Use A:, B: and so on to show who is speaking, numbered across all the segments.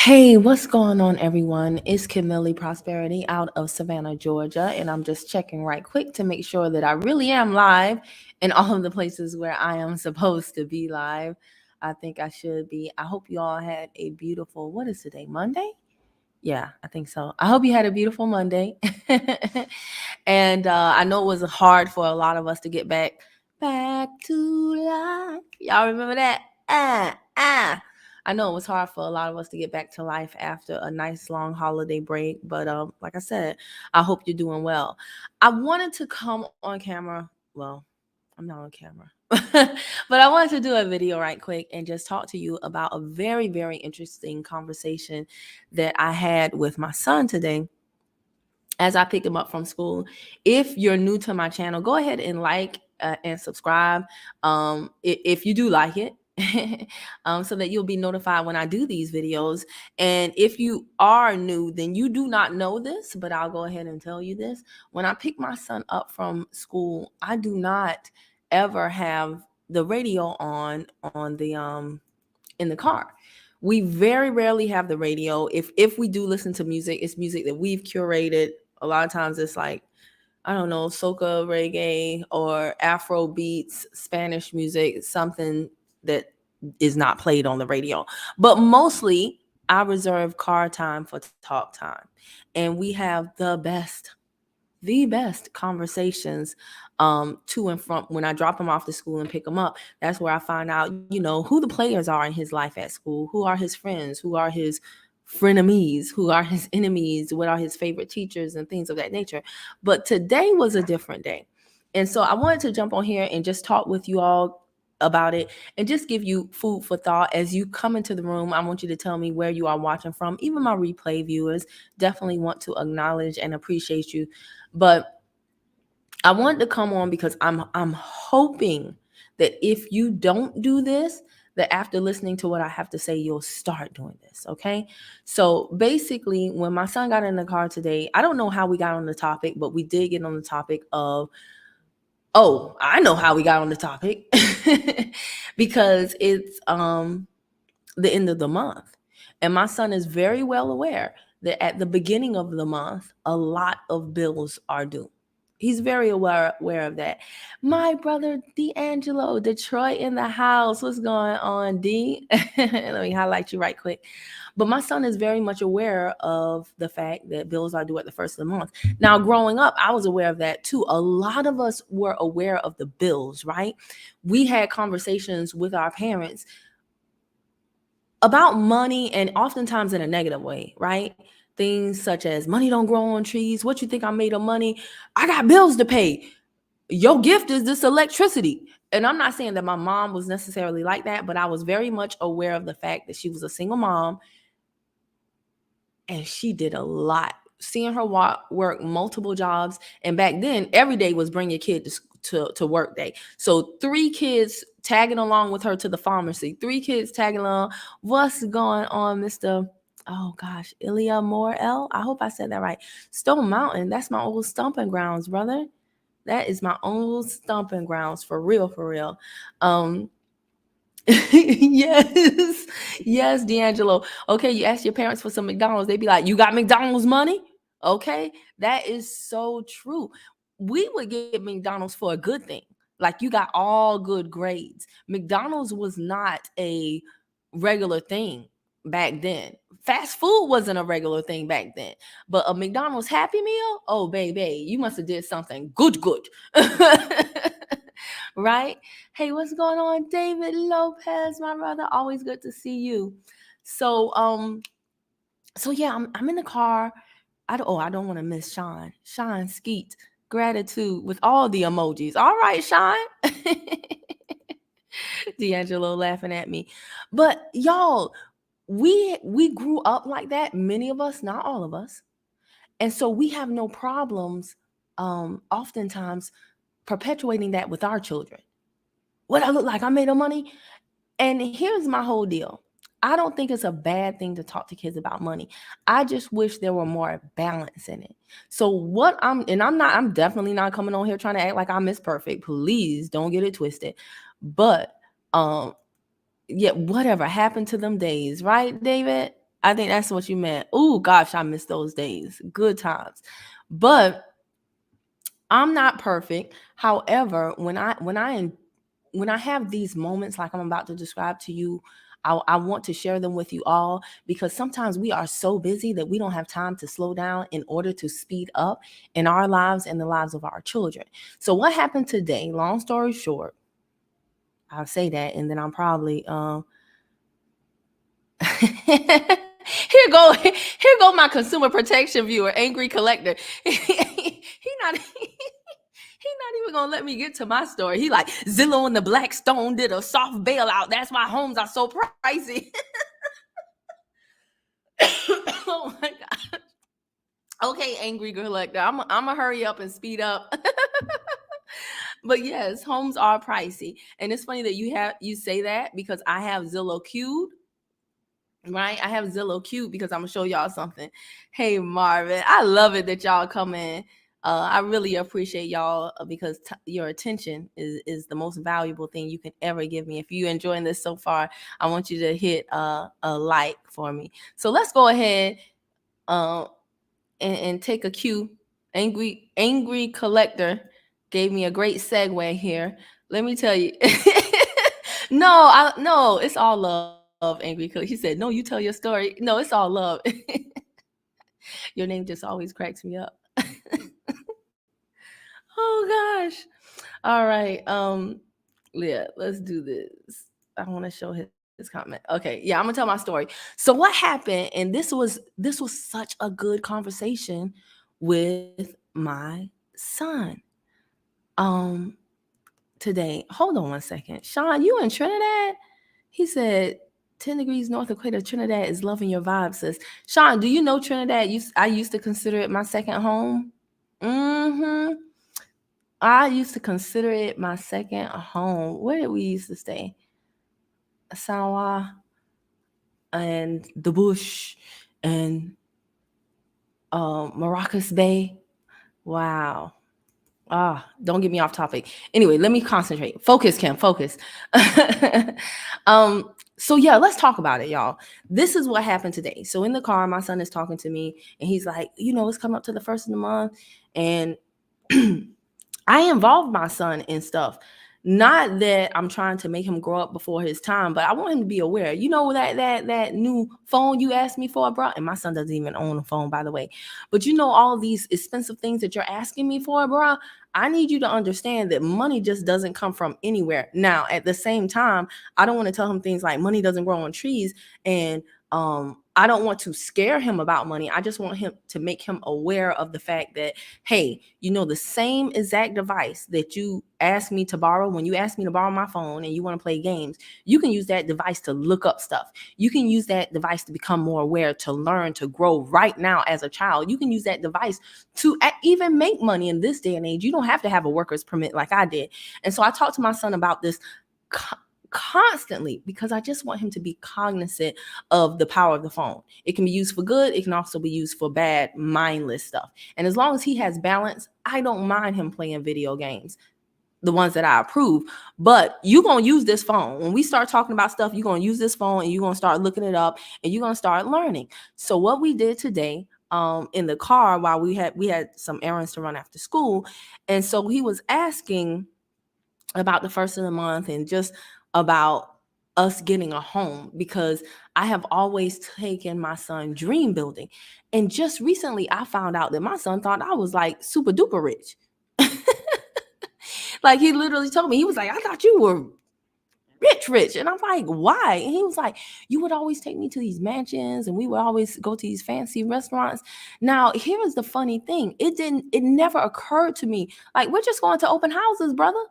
A: Hey, what's going on, everyone? It's Camille Prosperity out of Savannah, Georgia, and I'm just checking right quick to make sure that I really am live in all of the places where I am supposed to be live. I think I should be. I hope you all had a beautiful, what is today, Monday? Yeah, I think so. I hope you had a beautiful Monday. And I know it was hard for a lot of us to get back to life. Y'all remember that? I know it was hard for a lot of us to get back to life after a nice long holiday break, but like I said, I hope you're doing well. I wanted to come on camera. Well, I'm not on camera. But I wanted to do a video right quick and just talk to you about a very, very interesting conversation that I had with my son today as I pick him up from school. If you're new to my channel, go ahead and like and subscribe if you do like it. So that you'll be notified when I do these videos. And if you are new, then you do not know this, but I'll go ahead and tell you this. When I pick my son up from school, I do not ever have the radio on the in the car. We very rarely have the radio. If we do listen to music, it's music that we've curated. A lot of times it's like, I don't know, soca, reggae, or Afro beats, Spanish music, something that is not played on the radio. But mostly I reserve car time for talk time. And we have the best conversations to and from when I drop him off to school and pick him up. That's where I find out, who the players are in his life at school, who are his friends, who are his frenemies, who are his enemies, what are his favorite teachers and things of that nature. But today was a different day. And so I wanted to jump on here and just talk with you all about it and just give you food for thought as you come into the room. I want you to tell me where you are watching from. Even my replay viewers definitely want to acknowledge and appreciate you. But I wanted to come on because I'm hoping that if you don't do this, that after listening to what I have to say, you'll start doing this. Okay. So basically, when my son got in the car today, I don't know how we got on the topic, but we did get on the topic of, oh, I know how we got on the topic because it's the end of the month. And my son is very well aware that at the beginning of the month, a lot of bills are due. He's very aware of that. My brother D'Angelo, Detroit in the house. What's going on, D? Let me highlight you right quick. But my son is very much aware of the fact that bills are due at the first of the month. Now, growing up, I was aware of that too. A lot of us were aware of the bills, right? We had conversations with our parents about money, and oftentimes in a negative way, right? Things such as money don't grow on trees. What you think I made of money? I got bills to pay. Your gift is this electricity. And I'm not saying that my mom was necessarily like that, but I was very much aware of the fact that she was a single mom and she did a lot. Seeing her work multiple jobs. And back then, every day was bring your kid to work day. So 3 kids tagging along with her to the pharmacy. 3 kids tagging along. What's going on, Mr. Oh gosh, Ilya Morel? I hope I said that right. Stone Mountain. That's my old stomping grounds, brother. That is my old stomping grounds for real, for real. Yes, D'Angelo. Okay, you ask your parents for some McDonald's, they be like, you got McDonald's money? Okay, that is so true. We would get McDonald's for a good thing. Like you got all good grades. McDonald's was not a regular thing back then. Fast food wasn't a regular thing back then. But a McDonald's Happy Meal? Oh, baby, you must have did something good. Right? Hey, what's going on, David Lopez, my brother? Always good to see you. So, yeah, I'm in the car. I don't want to miss Sean. Sean Skeet, gratitude with all the emojis. All right, Sean. D'Angelo laughing at me. But y'all, we grew up like that. Many of us, not all of us. And so we have no problems oftentimes perpetuating that with our children. What I look like, I made no money. And here's my whole deal. I don't think it's a bad thing to talk to kids about money. I just wish there were more balance in it. So I'm definitely not coming on here trying to act like I'm Miss Perfect. Please don't get it twisted. But yeah, whatever happened to them days, right, David? I think that's what you meant. Oh gosh, I miss those days. Good times. But I'm not perfect. However, when I have these moments like I'm about to describe to you, I want to share them with you all, because sometimes we are so busy that we don't have time to slow down in order to speed up in our lives and the lives of our children. So what happened today? Long story short, I'll say that, and then I'm probably here go my consumer protection viewer, angry collector. He not even gonna let me get to my story. He like, Zillow and the Blackstone did a soft bailout. That's why homes are so pricey. Oh my god. Okay, angry collector. I'm gonna hurry up and speed up. But yes, homes are pricey, and it's funny that you say that, because I have Zillow queued. Right, I have Zillow queued because I'm gonna show y'all something. Hey Marvin, I love it that y'all come in. I really appreciate y'all, because your attention is the most valuable thing you can ever give me. If you're enjoying this so far, I want you to hit a like for me. So let's go ahead uh, and take a cue. Angry collector gave me a great segue here. Let me tell you. No, it's all love, angry collector. He said, no, you tell your story. No, it's all love. Your name just always cracks me up. Oh gosh. All right. Yeah, let's do this. I want to show his comment. Okay, yeah, I'm gonna tell my story. So what happened, and this was such a good conversation with my son. Um Today. Hold on one second. Sean, you in Trinidad? He said 10 degrees north equator, Trinidad is loving your vibe, sis. Sean, do you know Trinidad? I used to consider it my second home. Mm-hmm. I used to consider it my second home. Where did we used to stay? Sanwa and the Bush and Maracas Bay. Wow. Don't get me off topic. Anyway, let me concentrate. Focus, Kim, focus. So yeah, let's talk about it, y'all. This is what happened today. So in the car, my son is talking to me, and he's like, it's coming up to the first of the month, and I involved my son in stuff. Not that I'm trying to make him grow up before his time, but I want him to be aware. That new phone you asked me for, bro? And my son doesn't even own a phone, by the way. But all these expensive things that you're asking me for, bro, I need you to understand that money just doesn't come from anywhere. Now, at the same time, I don't want to tell him things like money doesn't grow on trees, and I don't want to scare him about money. I just want him to make him aware of the fact that, hey, the same exact device that you asked me to borrow, when you asked me to borrow my phone and you want to play games, you can use that device to look up stuff. You can use that device to become more aware, to learn, to grow right now as a child. You can use that device to even make money in this day and age. You don't have to have a worker's permit like I did. And so I talked to my son about this constantly, because I just want him to be cognizant of the power of the phone. It can be used for good. It can also be used for bad, mindless stuff. And as long as he has balance, I don't mind him playing video games, the ones that I approve. But you're going to use this phone. When we start talking about stuff, you're going to use this phone, and you're going to start looking it up, and you're going to start learning. So what we did today, in the car, while we had some errands to run after school, and so he was asking about the first of the month and just about us getting a home, because I have always taken my son dream building. And just recently I found out that my son thought I was like super duper rich. Like, he literally told me, he was like, I thought you were rich. And I'm like, why? And he was like, you would always take me to these mansions, and we would always go to these fancy restaurants. Now, here's the funny thing. It never occurred to me, like, we're just going to open houses, brother.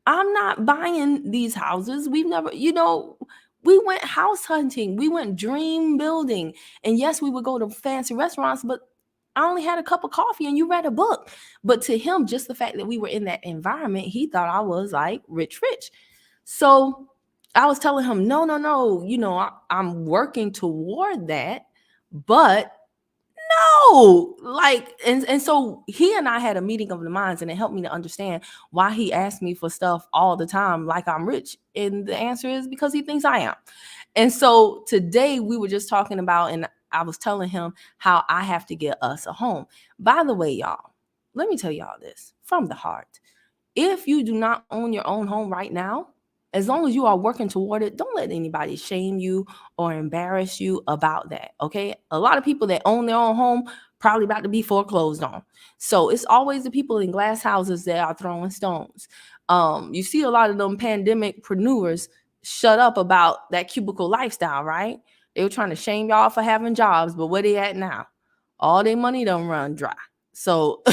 A: I'm not buying these houses. We've never, we went house hunting. We went dream building. And yes, we would go to fancy restaurants, but I only had a cup of coffee and you read a book. But to him, just the fact that we were in that environment, he thought I was like rich. So I was telling him, no, I'm working toward that, but no, like, and so he and I had a meeting of the minds, and it helped me to understand why he asked me for stuff all the time like I'm rich. And the answer is because he thinks I am. And so today we were just talking about, and I was telling him how I have to get us a home. By the way, y'all, let me tell y'all this from the heart. If you do not own your own home right now, as long as you are working toward it, don't let anybody shame you or embarrass you about that. Okay. A lot of people that own their own home probably about to be foreclosed on. So it's always the people in glass houses that are throwing stones. You see a lot of them pandemicpreneurs shut up about that cubicle lifestyle, right? They were trying to shame y'all for having jobs, but where they at now? All their money done run dry. So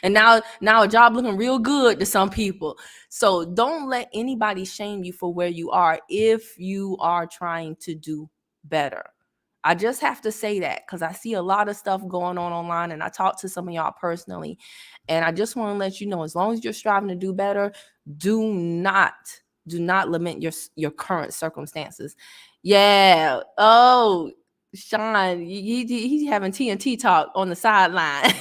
A: and now a job looking real good to some people. So don't let anybody shame you for where you are if you are trying to do better. I just have to say that because I see a lot of stuff going on online, and I talk to some of y'all personally, and I just want to let you know, as long as you're striving to do better, do not lament your current circumstances. Yeah. Oh, Sean, he's having TNT talk on the sideline.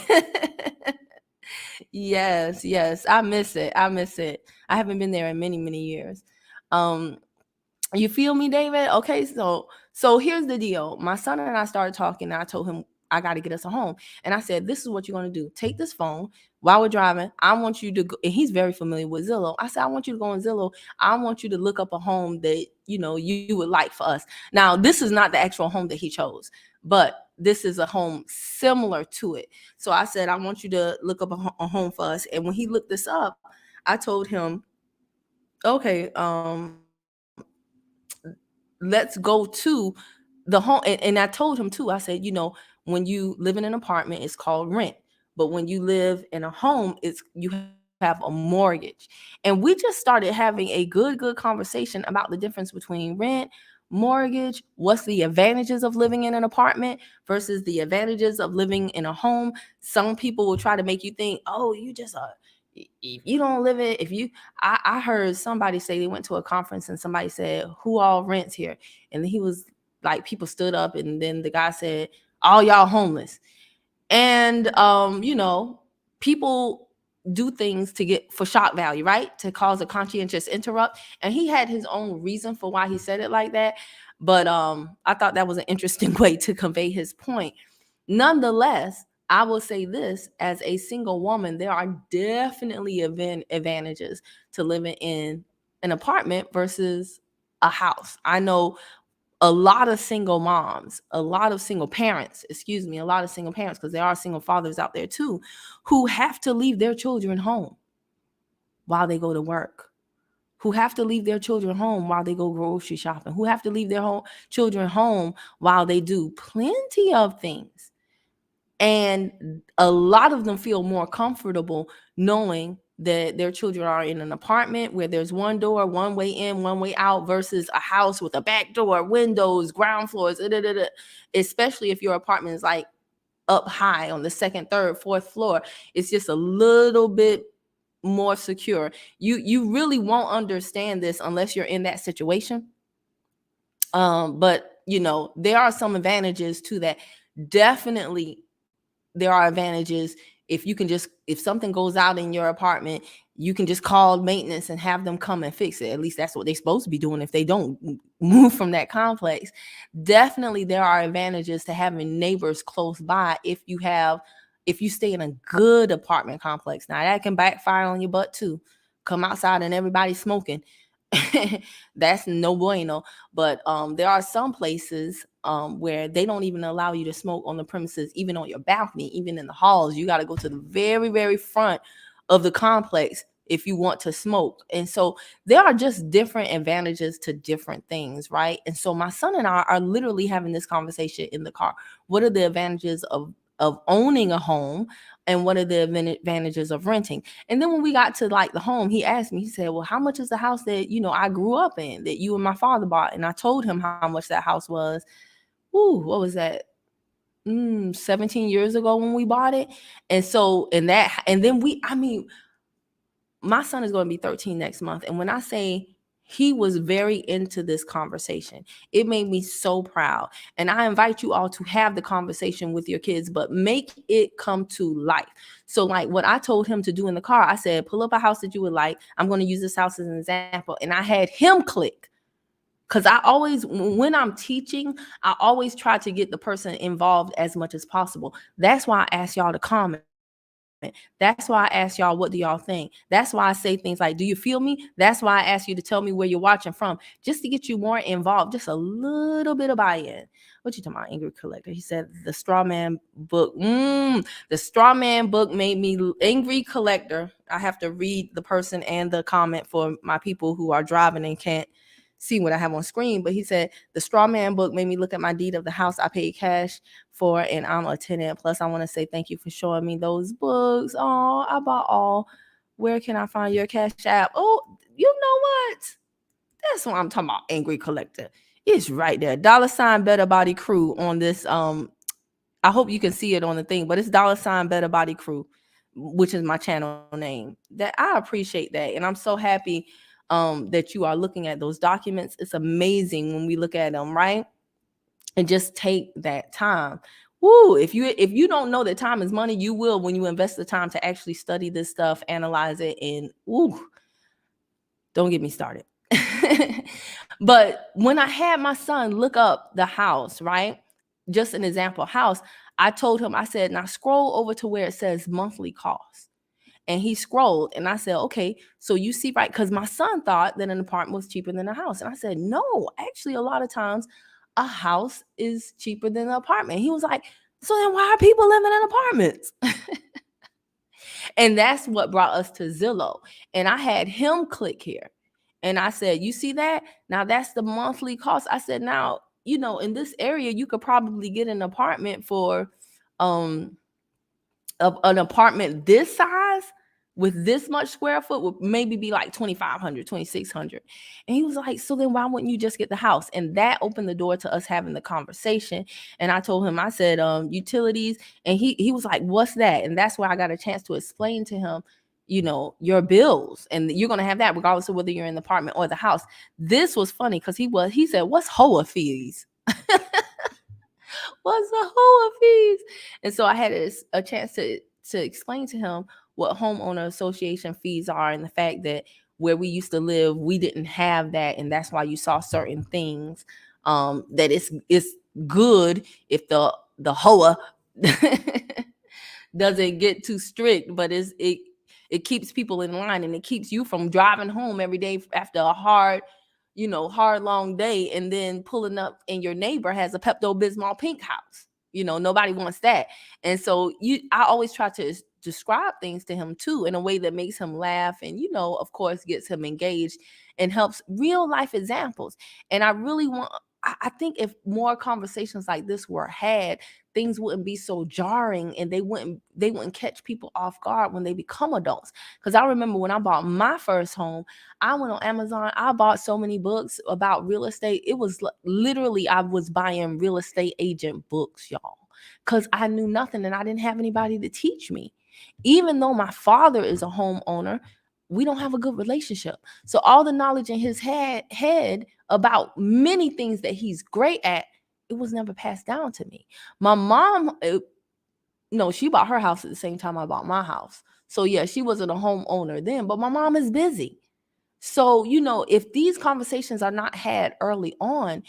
A: Yes, I miss it. I haven't been there in many, many years. You feel me, David? Okay, so here's the deal. My son and I started talking, and I told him I got to get us a home. And I said, this is what you're going to do. Take this phone while we're driving. I want you to go, and he's very familiar with Zillow. I said, I want you to go on Zillow. I want you to look up a home that, you would like for us. Now, this is not the actual home that he chose, but this is a home similar to it. So I said, I want you to look up a home for us. And when he looked this up, I told him, okay, let's go to the home. And I told him too, I said, when you live in an apartment, it's called rent. But when you live in a home, you have a mortgage. And we just started having a good conversation about the difference between rent, mortgage, what's the advantages of living in an apartment versus the advantages of living in a home. Some people will try to make you think, oh, you just if you don't live in, if you I heard somebody say they went to a conference and somebody said, who all rents here? And he was like, people stood up, and then the guy said, all y'all homeless. And people do things to get for shock value, right? To cause a conscientious interrupt. And he had his own reason for why he said it like that. But I thought that was an interesting way to convey his point. Nonetheless, I will say this, as a single woman, there are definitely advantages to living in an apartment versus a house. I know a lot of single moms, a lot of single parents, because there are single fathers out there too, who have to leave their children home while they go to work, who have to leave their children home while they go grocery shopping, who have to leave their children home while they do plenty of things. And a lot of them feel more comfortable knowing that their children are in an apartment where there's one door, one way in, one way out, versus a house with a back door, windows, ground floors, especially if your apartment is like up high on the second, third, fourth floor. It's just a little bit more secure. You really won't understand this unless you're in that situation. But there are some advantages to that. Definitely there are advantages if something goes out in your apartment, you can just call maintenance and have them come and fix it. At least that's what they're supposed to be doing if they don't move from that complex. Definitely there are advantages to having neighbors close by if you stay in a good apartment complex. Now that can backfire on your butt too. Come outside and everybody's smoking. That's no bueno. But there are some places where they don't even allow you to smoke on the premises, even on your balcony, even in the halls. You got to go to the very, very front of the complex if you want to smoke. And so there are just different advantages to different things, right? And so my son and I are literally having this conversation in the car. What are the advantages of owning a home, and what are the advantages of renting? And then when we got to like the home, he asked me, he said, well, how much is the house that I grew up in, that you and my father bought? And I told him how much that house was. What was that? 17 years ago when we bought it. And so my son is going to be 13 next month. And when I say he was very into this conversation, it made me so proud. And I invite you all to have the conversation with your kids, but make it come to life. So like what I told him to do in the car, I said, pull up a house that you would like. I'm going to use this house as an example. And I had him click Because when I'm teaching, I always try to get the person involved as much as possible. That's why I ask y'all to comment. That's why I ask y'all, what do y'all think? That's why I say things like, do you feel me? That's why I ask you to tell me where you're watching from, just to get you more involved, just a little bit of buy-in. What you talking about, Angry Collector? He said the straw man book. The straw man book made me Angry Collector. I have to read the person and the comment for my people who are driving and can't see what I have on screen. But he said the straw man book made me look at my deed of the house I paid cash for, and I'm a tenant. Plus, I want to say thank you for showing me those books. Oh, I bought all. Where can I find your Cash App? Oh, you know what? That's what I'm talking about, Angry Collector. It's right there. $ Better Body Crew on this. I hope you can see it on the thing, but it's $ Better Body Crew, which is my channel name. That I appreciate that, and I'm so happy that you are looking at those documents. It's amazing when we look at them, right? And just take that time. Woo, if you don't know that time is money, you will when you invest the time to actually study this stuff, analyze it, and woo, don't get me started. But when I had my son look up the house, right? Just an example house, I told him, I said, now scroll over to where it says monthly cost. And he scrolled and I said, okay, so you see, right? Because my son thought that an apartment was cheaper than a house. And I said, no, actually, a lot of times a house is cheaper than an apartment. He was like, so then why are people living in apartments? And that's what brought us to Zillow. And I had him click here. And I said, you see that? Now that's the monthly cost. I said, now, in this area, you could probably get an apartment for an apartment this size with this much square foot would maybe be like 2,500, 2,600. And he was like, so then why wouldn't you just get the house? And that opened the door to us having the conversation. And I told him, I said, utilities. And he was like, what's that? And that's where I got a chance to explain to him, your bills, and you're going to have that regardless of whether you're in the apartment or the house. This was funny because he said, what's HOA fees? What's the HOA fees? And so I had a chance to explain to him what homeowner association fees are, and the fact that where we used to live, we didn't have that, and that's why you saw certain things. That it's good if the HOA doesn't get too strict, but it keeps people in line, and it keeps you from driving home every day after a hard long day, and then pulling up and your neighbor has a Pepto-Bismol pink house. Nobody wants that. And so I always try to describe things to him too in a way that makes him laugh, and of course gets him engaged and helps real life examples. And I think if more conversations like this were had, things wouldn't be so jarring, and they wouldn't catch people off guard when they become adults. Because I remember when I bought my first home, I went on Amazon. I bought so many books about real estate. It was literally, I was buying real estate agent books, y'all, because I knew nothing and I didn't have anybody to teach me. Even though my father is a homeowner, we don't have a good relationship. So all the knowledge in his head about many things that he's great at, it was never passed down to me. My mom, no, she bought her house at the same time I bought my house. So yeah, she wasn't a homeowner then, but my mom is busy. So, if these conversations are not had early on,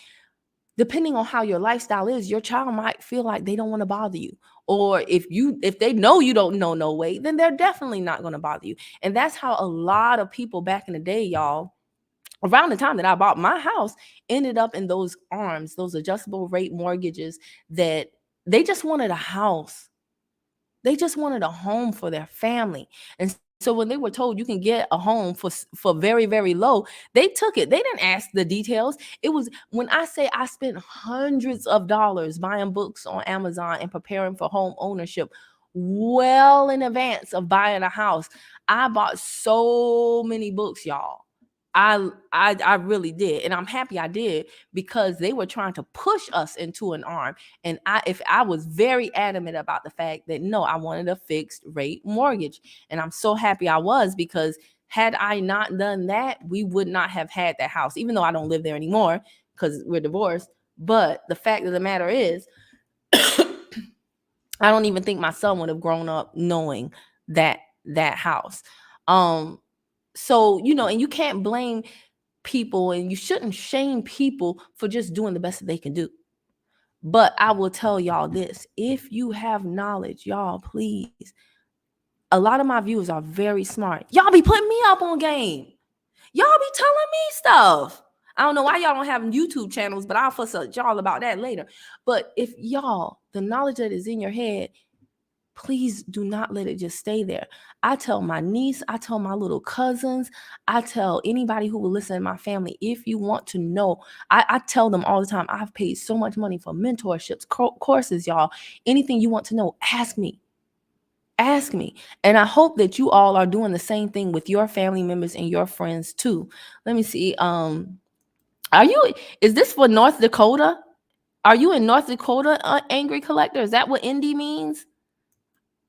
A: depending on how your lifestyle is, your child might feel like they don't want to bother you. Or if they know you don't know no way, then they're definitely not going to bother you. And that's how a lot of people back in the day, y'all, around the time that I bought my house, ended up in those ARMs, those adjustable rate mortgages, that they just wanted a house. They just wanted a home for their family. And so when they were told you can get a home for very, very low, they took it. They didn't ask the details. It was, when I say I spent hundreds of dollars buying books on Amazon and preparing for home ownership well in advance of buying a house. I bought so many books, y'all. I really did, and I'm happy I did, because they were trying to push us into an arm. And I was very adamant about the fact that no, I wanted a fixed rate mortgage, and I'm so happy I was, because had I not done that, we would not have had that house, even though I don't live there anymore because we're divorced. But the fact of the matter is, I don't even think my son would have grown up knowing that house. So, and you can't blame people, and you shouldn't shame people for just doing the best that they can do. But I will tell y'all this, if you have knowledge, y'all, please, a lot of my viewers are very smart. Y'all be putting me up on game. Y'all be telling me stuff. I don't know why y'all don't have YouTube channels, but I'll fuss at y'all about that later. But if y'all, the knowledge that is in your head, please do not let it just stay there. I tell my niece, I tell my little cousins, I tell anybody who will listen in my family, if you want to know, I tell them all the time, I've paid so much money for mentorships, courses, y'all. Anything you want to know, ask me. Ask me. And I hope that you all are doing the same thing with your family members and your friends too. Let me see. Is this for North Dakota? Are you in North Dakota, Angry Collector? Is that what Indy means?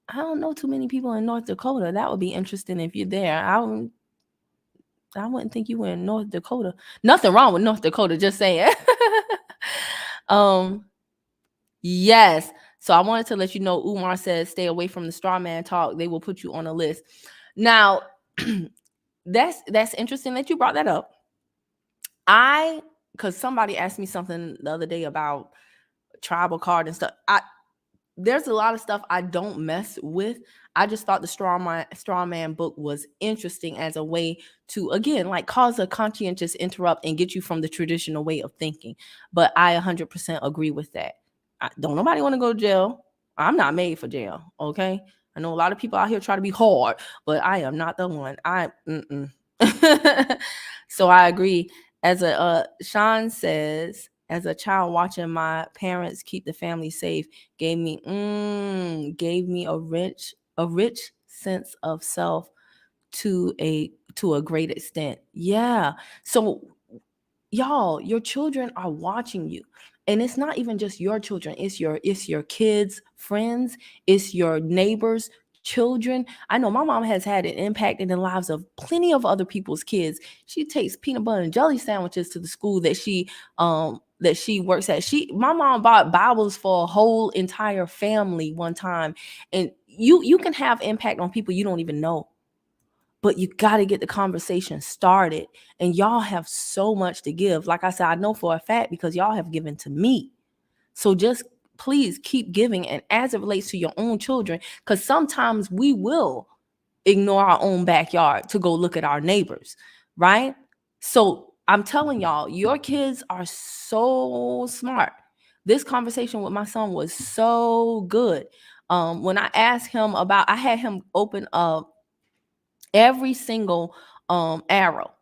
A: I don't know too many people in North Dakota. That would be interesting if you're there. I wouldn't think you were in North Dakota. Nothing wrong with North Dakota, just saying. Yes. So I wanted to let you know, Umar says, stay away from the straw man talk. They will put you on a list. Now, that's interesting that you brought that up. Because somebody asked me something the other day about tribal card and stuff. There's a lot of stuff I don't mess with. I just thought the straw man book was interesting as a way to, again, like cause a conscientious interrupt and get you from the traditional way of thinking. But I 100% agree with that. Don't nobody want to go to jail. I'm not made for jail. Okay. I know a lot of people out here try to be hard, but I am not the one. So I agree. As Sean says, as a child watching my parents keep the family safe gave me a rich sense of self to a great extent. Yeah. So y'all, your children are watching you. And it's not even just your children, it's your kids, friends, it's your neighbors, children. I know my mom has had an impact in the lives of plenty of other people's kids. She takes peanut butter and jelly sandwiches to the school that she works at. My mom bought Bibles for a whole entire family one time. And you can have impact on people you don't even know. But you got to get the conversation started. And y'all have so much to give. Like I said, I know for a fact because y'all have given to me. So just please keep giving. And as it relates to your own children, because sometimes we will ignore our own backyard to go look at our neighbors, right? So I'm telling y'all, your kids are so smart. This conversation with my son was so good. When I asked him I had him open up every single arrow,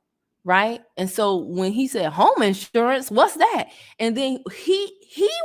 A: right? And so when he said home insurance, what's that? And then he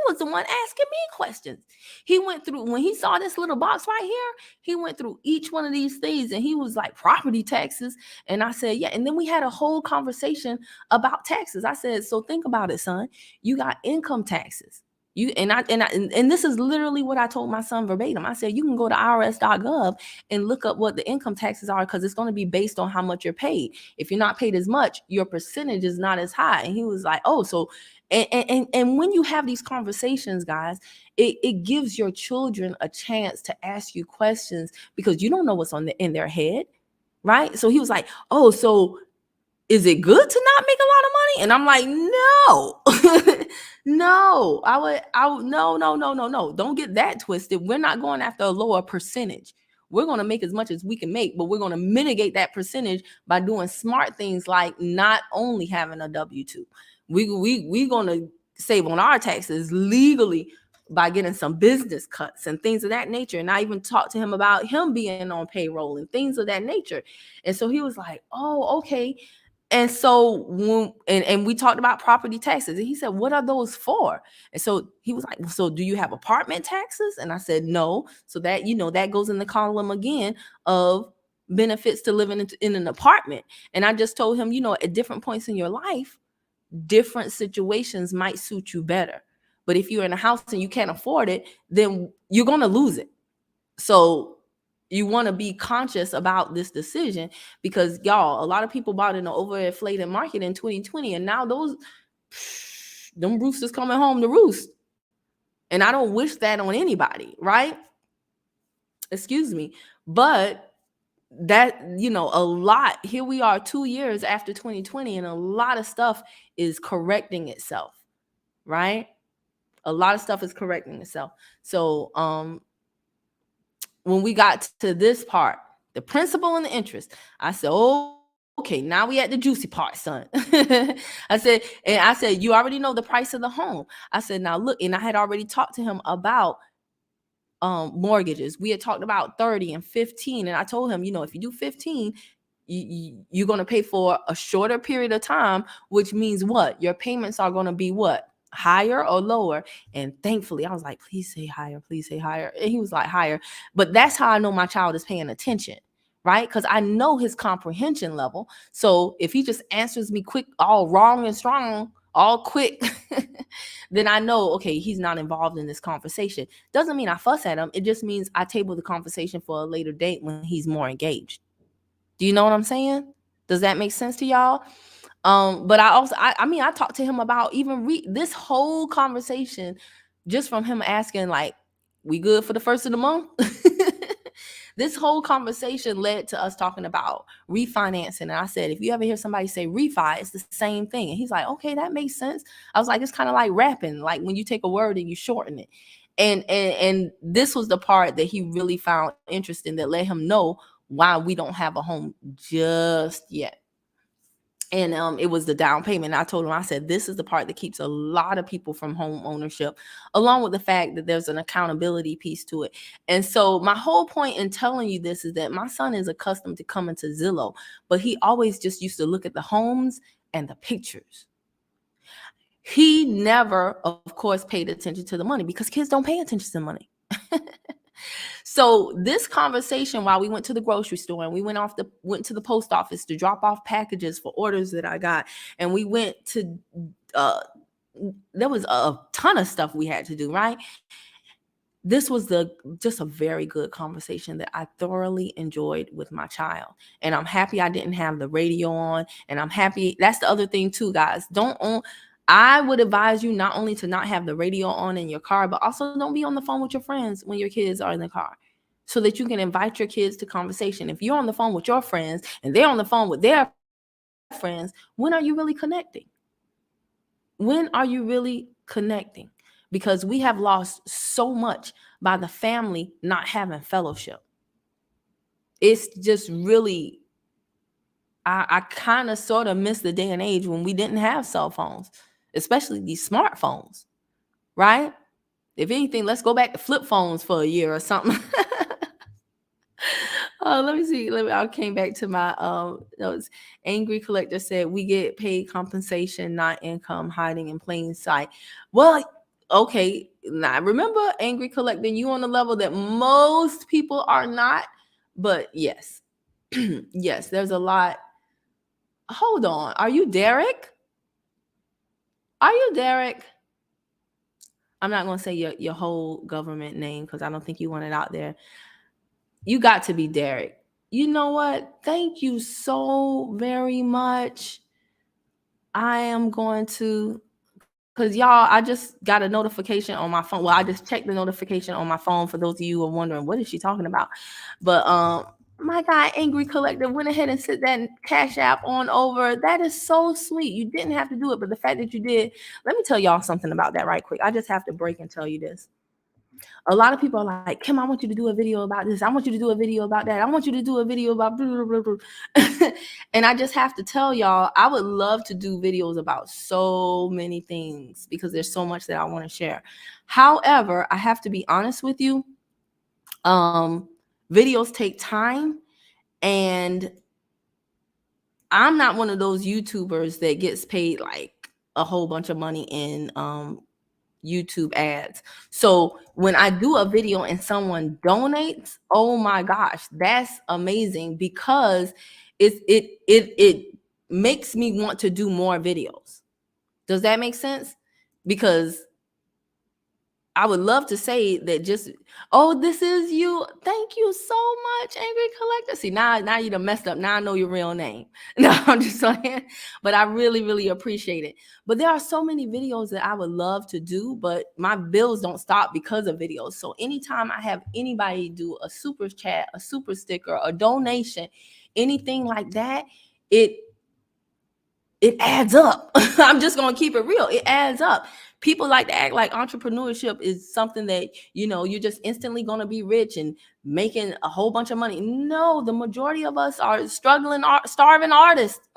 A: was the one asking me questions. He went through, when he saw this little box right here, he went through each one of these things and he was like, property taxes. And I said, yeah. And then we had a whole conversation about taxes. I said, so think about it, son. You got income taxes. And this is literally what I told my son verbatim. I said, you can go to irs.gov and look up what the income taxes are, because it's going to be based on how much you're paid. If you're not paid as much, your percentage is not as high. And he was like, oh, so, and when you have these conversations, guys, it gives your children a chance to ask you questions because you don't know what's in their head, right? So he was like, oh, so is it good to not make a lot of money? And I'm like, no, no, no. Don't get that twisted. We're not going after a lower percentage. We're going to make as much as we can make, but we're going to mitigate that percentage by doing smart things like not only having a W-2. We're going to save on our taxes legally by getting some business cuts and things of that nature. And I even talked to him about him being on payroll and things of that nature. And so he was like, oh, okay. And so we talked about property taxes, and he said, what are those for? And so he was like, so do you have apartment taxes? And I said, no. So that, that goes in the column again of benefits to living in an apartment. And I just told him, at different points in your life, different situations might suit you better. But if you're in a house and you can't afford it, then you're going to lose it. So you want to be conscious about this decision, because y'all, a lot of people bought in the overinflated market in 2020, and now them roosters coming home to roost. And I don't wish that on anybody, right? Excuse me. But that, a lot, here we are 2 years after 2020, and a lot of stuff is correcting itself, right? A lot of stuff is correcting itself. So when we got to this part, the principal and the interest, I said, oh, okay, now we at the juicy part, son. I said, you already know the price of the home. I said, now look, and I had already talked to him about mortgages. We had talked about 30 and 15, and I told him, if you do 15, you're going to pay for a shorter period of time, which means what? Your payments are going to be what? Higher or lower? And thankfully, I was like, please say higher, please say higher. And he was like, higher. But that's how I know my child is paying attention, right? Because I know his comprehension level. So if he just answers me quick, all wrong and strong, all quick, then I know, okay, he's not involved in this conversation. Doesn't mean I fuss at him. It just means I table the conversation for a later date when he's more engaged. Do you know what I'm saying? Does that make sense to y'all? But I also, I talked to him about even this whole conversation, just from him asking, like, we good for the first of the month? This whole conversation led to us talking about refinancing. And I said, if you ever hear somebody say refi, it's the same thing. And he's like, okay, that makes sense. I was like, it's kind of like rapping, like when you take a word and you shorten it. And this was the part that he really found interesting, that let him know why we don't have a home just yet. And it was the down payment. I told him, I said, this is the part that keeps a lot of people from home ownership, along with the fact that there's an accountability piece to it. And so my whole point in telling you this is that my son is accustomed to coming to Zillow, but he always just used to look at the homes and the pictures. He never, of course, paid attention to the money, because kids don't pay attention to money. So this conversation, while we went to the grocery store and we went to the post office to drop off packages for orders that I got, and we went to there was a ton of stuff we had to do, right? This was just a very good conversation that I thoroughly enjoyed with my child. And I'm happy I didn't have the radio on, and I'm happy. That's the other thing too, guys. I would advise you not only to not have the radio on in your car, but also don't be on the phone with your friends when your kids are in the car, so that you can invite your kids to conversation. If you're on the phone with your friends and they're on the phone with their friends, when are you really connecting? When are you really connecting? Because we have lost so much by the family not having fellowship. It's just really, I kind of sort of miss the day and age when we didn't have cell phones, especially these smartphones, right? If anything, let's go back to flip phones for a year or something. Let me see. I came back to my notes. Angry Collector said, we get paid compensation, not income, hiding in plain sight. Well, okay. Now remember, Angry Collector, you on the level that most people are not. But yes, yes, there's a lot. Hold on. Are you Derek? Are you Derek? I'm not going to say your whole government name, because I don't think you want it out there. You got to be Derek. You know what? Thank you so very much. I am going to, because y'all, I just got a notification on my phone. Well, I just checked the notification on my phone, for those of you who are wondering, what is she talking about? But my guy, Angry Collector, went ahead and sent that Cash App on over. That is so sweet. You didn't have to do it, but the fact that you did, let me tell y'all something about that right quick. I just have to break and tell you this. A lot of people are like, Kim, I want you to do a video about this. I want you to do a video about that. I want you to do a video about blah, blah, blah, blah. And I just have to tell y'all, I would love to do videos about so many things, because there's so much that I want to share. However, I have to be honest with you. Videos take time, and I'm not one of those YouTubers that gets paid like a whole bunch of money in YouTube ads. So when I do a video and someone donates, oh my gosh, that's amazing, because it makes me want to do more videos. Does that make sense? Because I would love to say that just, oh, this is you. Thank you so much, Angry Collector. See, now you done messed up. Now I know your real name. No, I'm just saying. But I really, really appreciate it. But there are so many videos that I would love to do, but my bills don't stop because of videos. So anytime I have anybody do a super chat, a super sticker, a donation, anything like that, it adds up. I'm just going to keep it real. It adds up. People like to act like entrepreneurship is something that, you're just instantly going to be rich and making a whole bunch of money. No, the majority of us are struggling, starving artists.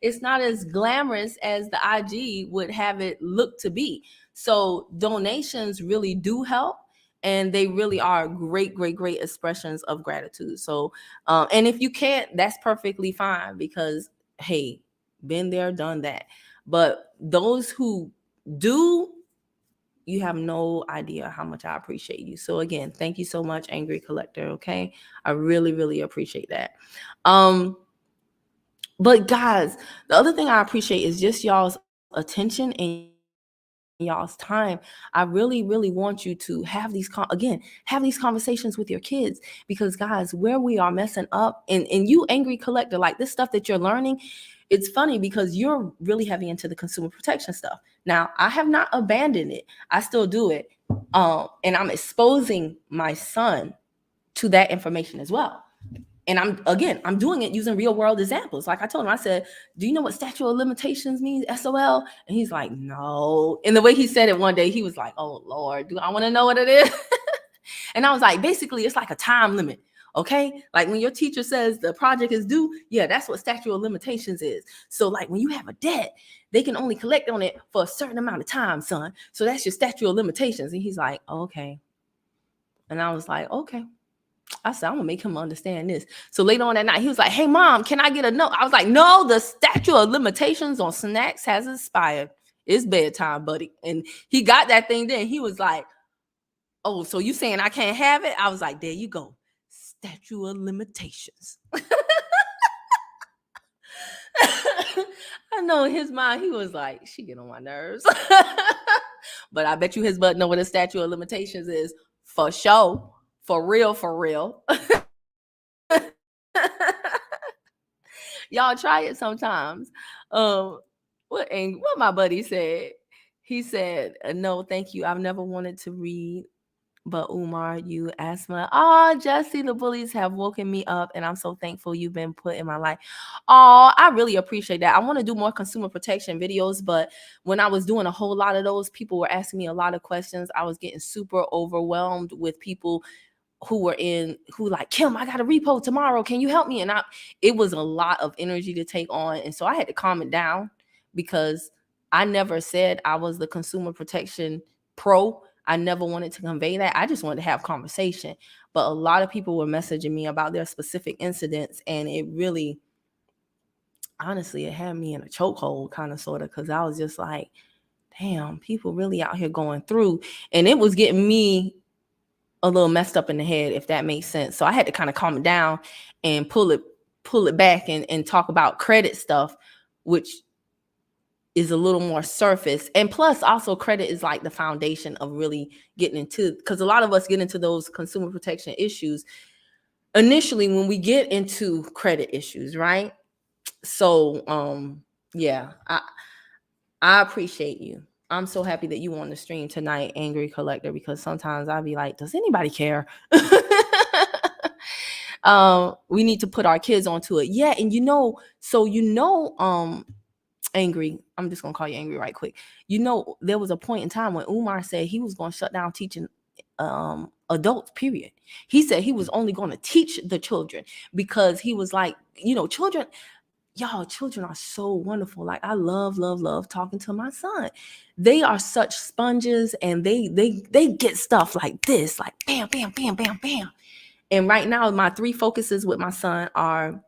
A: It's not as glamorous as the IG would have it look to be. So donations really do help. And they really are great, great, great expressions of gratitude. So, and if you can't, that's perfectly fine, because hey, been there, done that. But those who do, you have no idea how much I appreciate you. So again, thank you so much, Angry Collector. Okay, I really, really appreciate that. But guys, the other thing I appreciate is just y'all's attention and y'all's time. I really, really want you to have these conversations with your kids, because guys, where we are messing up, and you, Angry Collector, like this stuff that you're learning, it's funny because you're really heavy into the consumer protection stuff. Now, I have not abandoned it. I still do it. And I'm exposing my son to that information as well. And I'm doing it using real world examples. Like I told him, I said, do you know what statute of limitations means, SOL? And he's like, no. And the way he said it one day, he was like, oh Lord, do I want to know what it is? And I was like, basically, it's like a time limit. Okay. Like when your teacher says the project is due, yeah, that's what statute of limitations is. So like when you have a debt, they can only collect on it for a certain amount of time, son. So that's your statute of limitations. And he's like, okay. And I was like, okay. I said, I'm gonna make him understand this. So later on that night, he was like, hey mom, can I get a note? I was like, no, the statute of limitations on snacks has expired. It's bedtime, buddy. And he got that thing then. He was like, oh, so you saying I can't have it? I was like, there you go. Statute of limitations. I know in his mind, he was like, she get on my nerves. But I bet you his butt know what a statute of limitations is for sure. For real, for real. Y'all try it sometimes. What my buddy said. He said, no, thank you. I've never wanted to read, but Umar, you asthma. Oh, Jesse, the bullies have woken me up, and I'm so thankful you've been put in my life. Oh, I really appreciate that. I want to do more consumer protection videos, but when I was doing a whole lot of those, people were asking me a lot of questions. I was getting super overwhelmed with people who like, Kim, I got a repo tomorrow. Can you help me? And it was a lot of energy to take on. And so I had to calm it down, because I never said I was the consumer protection pro. I never wanted to convey that. I just wanted to have conversation. But a lot of people were messaging me about their specific incidents. And it really, honestly, it had me in a chokehold, kind of, sort of, because I was just like, damn, people really out here going through. And it was getting me a little messed up in the head, if that makes sense. So I had to kind of calm it down and pull it back and talk about credit stuff, which is a little more surface. And plus also credit is like the foundation of really getting into, because a lot of us get into those consumer protection issues initially when we get into credit issues, right? So yeah, I appreciate you. I'm so happy that you on the stream tonight, Angry Collector, because sometimes I'll be like, does anybody care? We need to put our kids onto it. Yeah. And Angry, I'm just going to call you Angry right quick. There was a point in time when Umar said he was going to shut down teaching adults, period. He said he was only going to teach the children, because he was like, children are so wonderful. Like I love talking to my son. They are such sponges, and they get stuff like this, like bam, bam, bam, bam, bam. And right now, my 3 focuses with my son are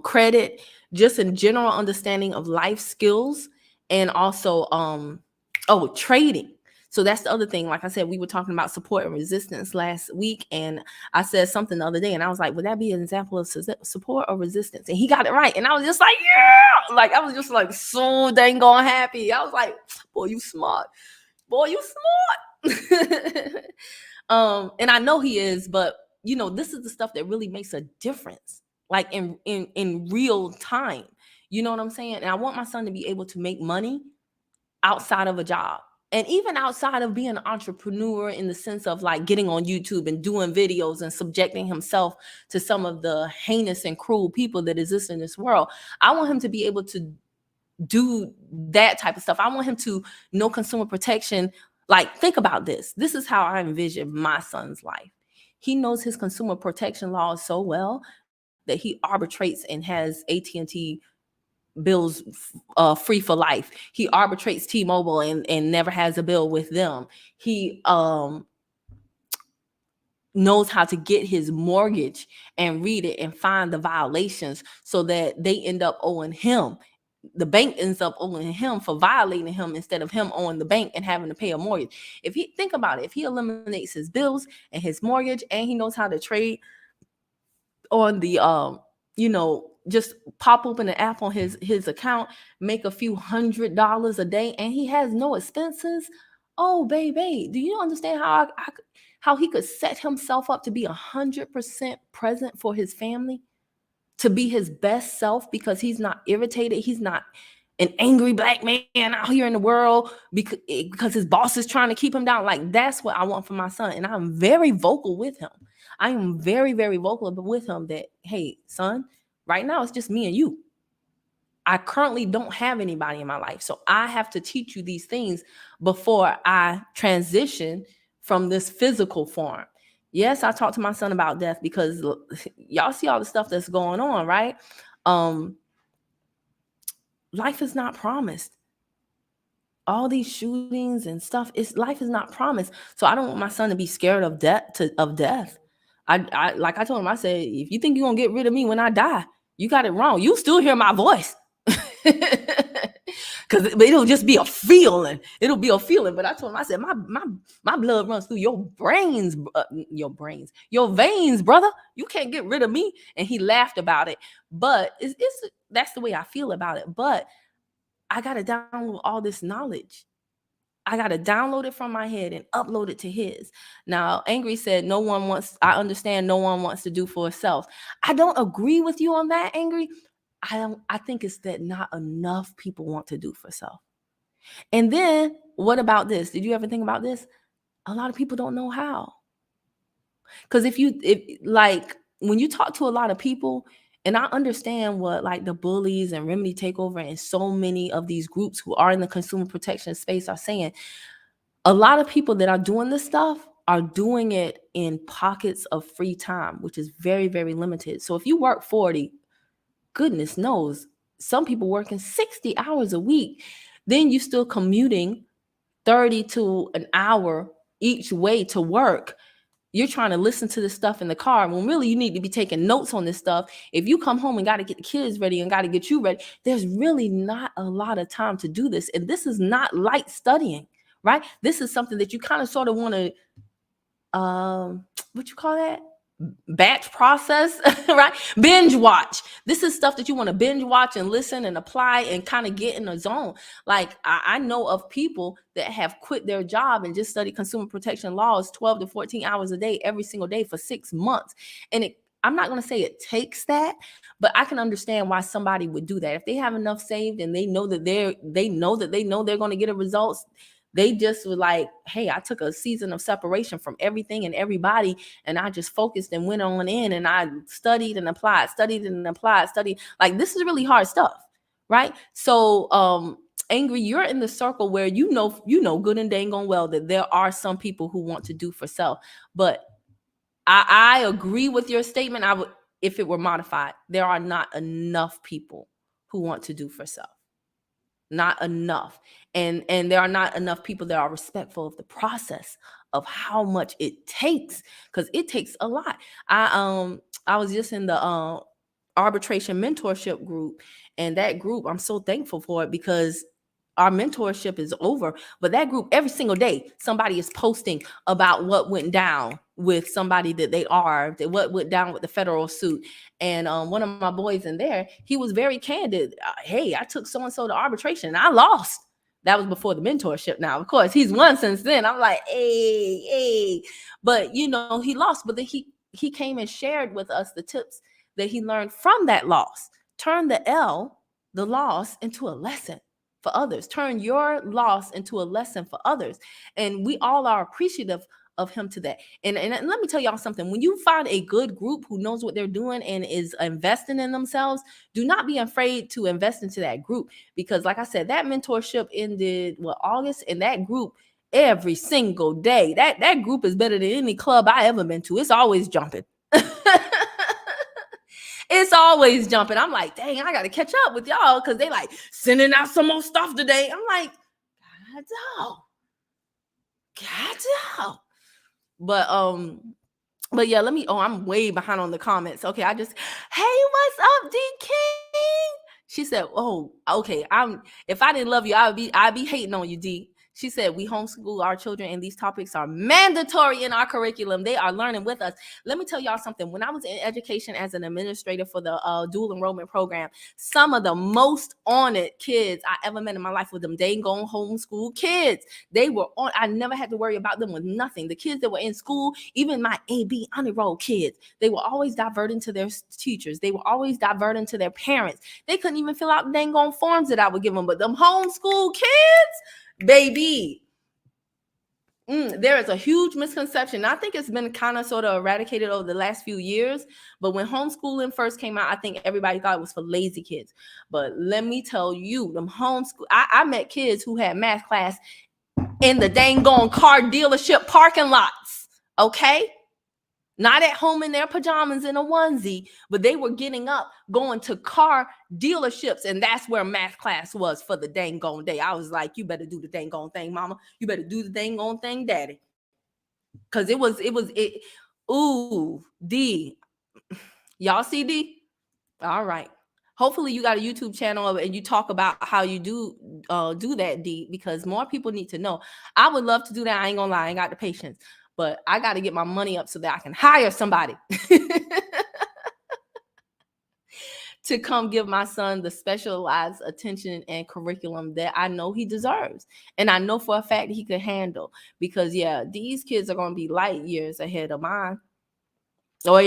A: credit, just in general understanding of life skills, and also trading. So that's the other thing. Like I said, we were talking about support and resistance last week, and I said something the other day, and I was like, would that be an example of support or resistance? And he got it right. And I was just like, yeah, like I was just like so dang on happy. I was like, boy, you smart. boy, you smart. And I know he is, but this is the stuff that really makes a difference, like in real time. You know what I'm saying? And I want my son to be able to make money outside of a job. And even outside of being an entrepreneur, in the sense of like getting on YouTube and doing videos and subjecting himself to some of the heinous and cruel people that exist in this world. I want him to be able to do that type of stuff. I want him to know consumer protection. Like, think about this. This is how I envision my son's life. He knows his consumer protection laws so well that he arbitrates and has AT&T bills free for life. He arbitrates T-Mobile and never has a bill with them. He knows how to get his mortgage and read it and find the violations so that they end up owing him. The bank ends up owing him for violating him instead of him owing the bank and having to pay a mortgage. If he think about it, if he eliminates his bills and his mortgage, and he knows how to trade on the just pop open an app on his account, make a few $100 a day, and he has no expenses. Oh, baby, do you understand how he could set himself up to be 100% present for his family, to be his best self, because he's not irritated, he's not an angry black man out here in the world because his boss is trying to keep him down. Like, that's what I want for my son. And I'm very vocal with him. I am very, very vocal with him that, hey, son, right now it's just me and you. I currently don't have anybody in my life. So I have to teach you these things before I transition from this physical form. Yes, I talk to my son about death because y'all see all the stuff that's going on, right? Life is not promised. All these shootings and stuff, life is not promised. So I don't want my son to be scared of death. I like I told him, I said, if you think you're gonna get rid of me when I die, you got it wrong. You still hear my voice. Because it'll just be a feeling. It'll be a feeling. But I told him, I said, my blood runs through your veins, brother. You can't get rid of me. And he laughed about it. But that's the way I feel about it. But I got to download all this knowledge. I got to download it from my head and upload it to his. Now, Angry said, I understand no one wants to do for itself. I don't agree with you on that, Angry. I think it's that not enough people want to do for self. And then what about this? Did you ever think about this? A lot of people don't know how. Because when you talk to a lot of people, and I understand what like the bullies and remedy takeover and so many of these groups who are in the consumer protection space are saying, a lot of people that are doing this stuff are doing it in pockets of free time, which is very, very limited. So if you work 40, goodness knows, some people working 60 hours a week, then you still commuting 30 to an hour each way to work. You're trying to listen to this stuff in the car when really you need to be taking notes on this stuff. If you come home and got to get the kids ready and got to get you ready, there's really not a lot of time to do this. And this is not light studying, right? This is something that you kind of sort of want to, what you call that? Batch process, right? Binge watch. This is stuff that you want to binge watch and listen and apply and kind of get in a zone. Like I know of people that have quit their job and just studied consumer protection laws 12 to 14 hours a day, every single day for 6 months. And I'm not going to say it takes that, but I can understand why somebody would do that. If they have enough saved and they know that they're going to get a results, they just were like, hey, I took a season of separation from everything and everybody, and I just focused and went on in, and I studied and applied. Like, this is really hard stuff, right? So, Angry, you're in the circle where you know good and dang on well that there are some people who want to do for self. But I agree with your statement. I would, if it were modified, there are not enough people who want to do for self. Not enough. And there are not enough people that are respectful of the process of how much it takes, because it takes a lot. I was just in the arbitration mentorship group, and that group, I'm so thankful for it, because our mentorship is over, but that group, every single day, somebody is posting about what went down with somebody that they are, what went down with the federal suit. And one of my boys in there, he was very candid. Hey, I took so-and-so to arbitration and I lost. That was before the mentorship. Now, of course, he's won since then. I'm like, hey. But he lost. But then he came and shared with us the tips that he learned from that loss. Turn the loss, into a lesson for others. Turn your loss into a lesson for others. And we all are appreciative of him to that. And let me tell y'all something. When you find a good group who knows what they're doing and is investing in themselves, do not be afraid to invest into that group. Because like I said, that mentorship ended August, and that group every single day, that group is better than any club I ever been to. It's always jumping. It's always jumping. I'm like, dang, I got to catch up with y'all because they like sending out some more stuff today. I'm like, God. But yeah, I'm way behind on the comments. Okay, hey, what's up, D King? She said, oh, okay, if I didn't love you, I'd be hating on you, D. She said, we homeschool our children and these topics are mandatory in our curriculum. They are learning with us. Let me tell y'all something. When I was in education as an administrator for the dual enrollment program, some of the most honored kids I ever met in my life were them dang on homeschool kids. They were on. I never had to worry about them with nothing. The kids that were in school, even my AB honor roll kids, they were always diverting to their teachers. They were always diverting to their parents. They couldn't even fill out dang on forms that I would give them. But them homeschool kids, baby, there is a huge misconception. I think it's been kind of sort of eradicated over the last few years. But when homeschooling first came out, I think everybody thought it was for lazy kids. But let me tell you, them homeschool, I met kids who had math class in the dang on car dealership parking lots. Okay? Not at home in their pajamas in a onesie, but they were getting up, going to car dealerships, and that's where math class was for the dang on day. I was like, you better do the dang on thing, mama. You better do the dang on thing, daddy. Because it. Ooh, D. Y'all see D? All right. Hopefully you got a YouTube channel and you talk about how you do that, D, because more people need to know. I would love to do that. I ain't gonna lie, I ain't got the patience. But I got to get my money up so that I can hire somebody to come give my son the specialized attention and curriculum that I know he deserves. And I know for a fact he could handle, because yeah, these kids are going to be light years ahead of mine, or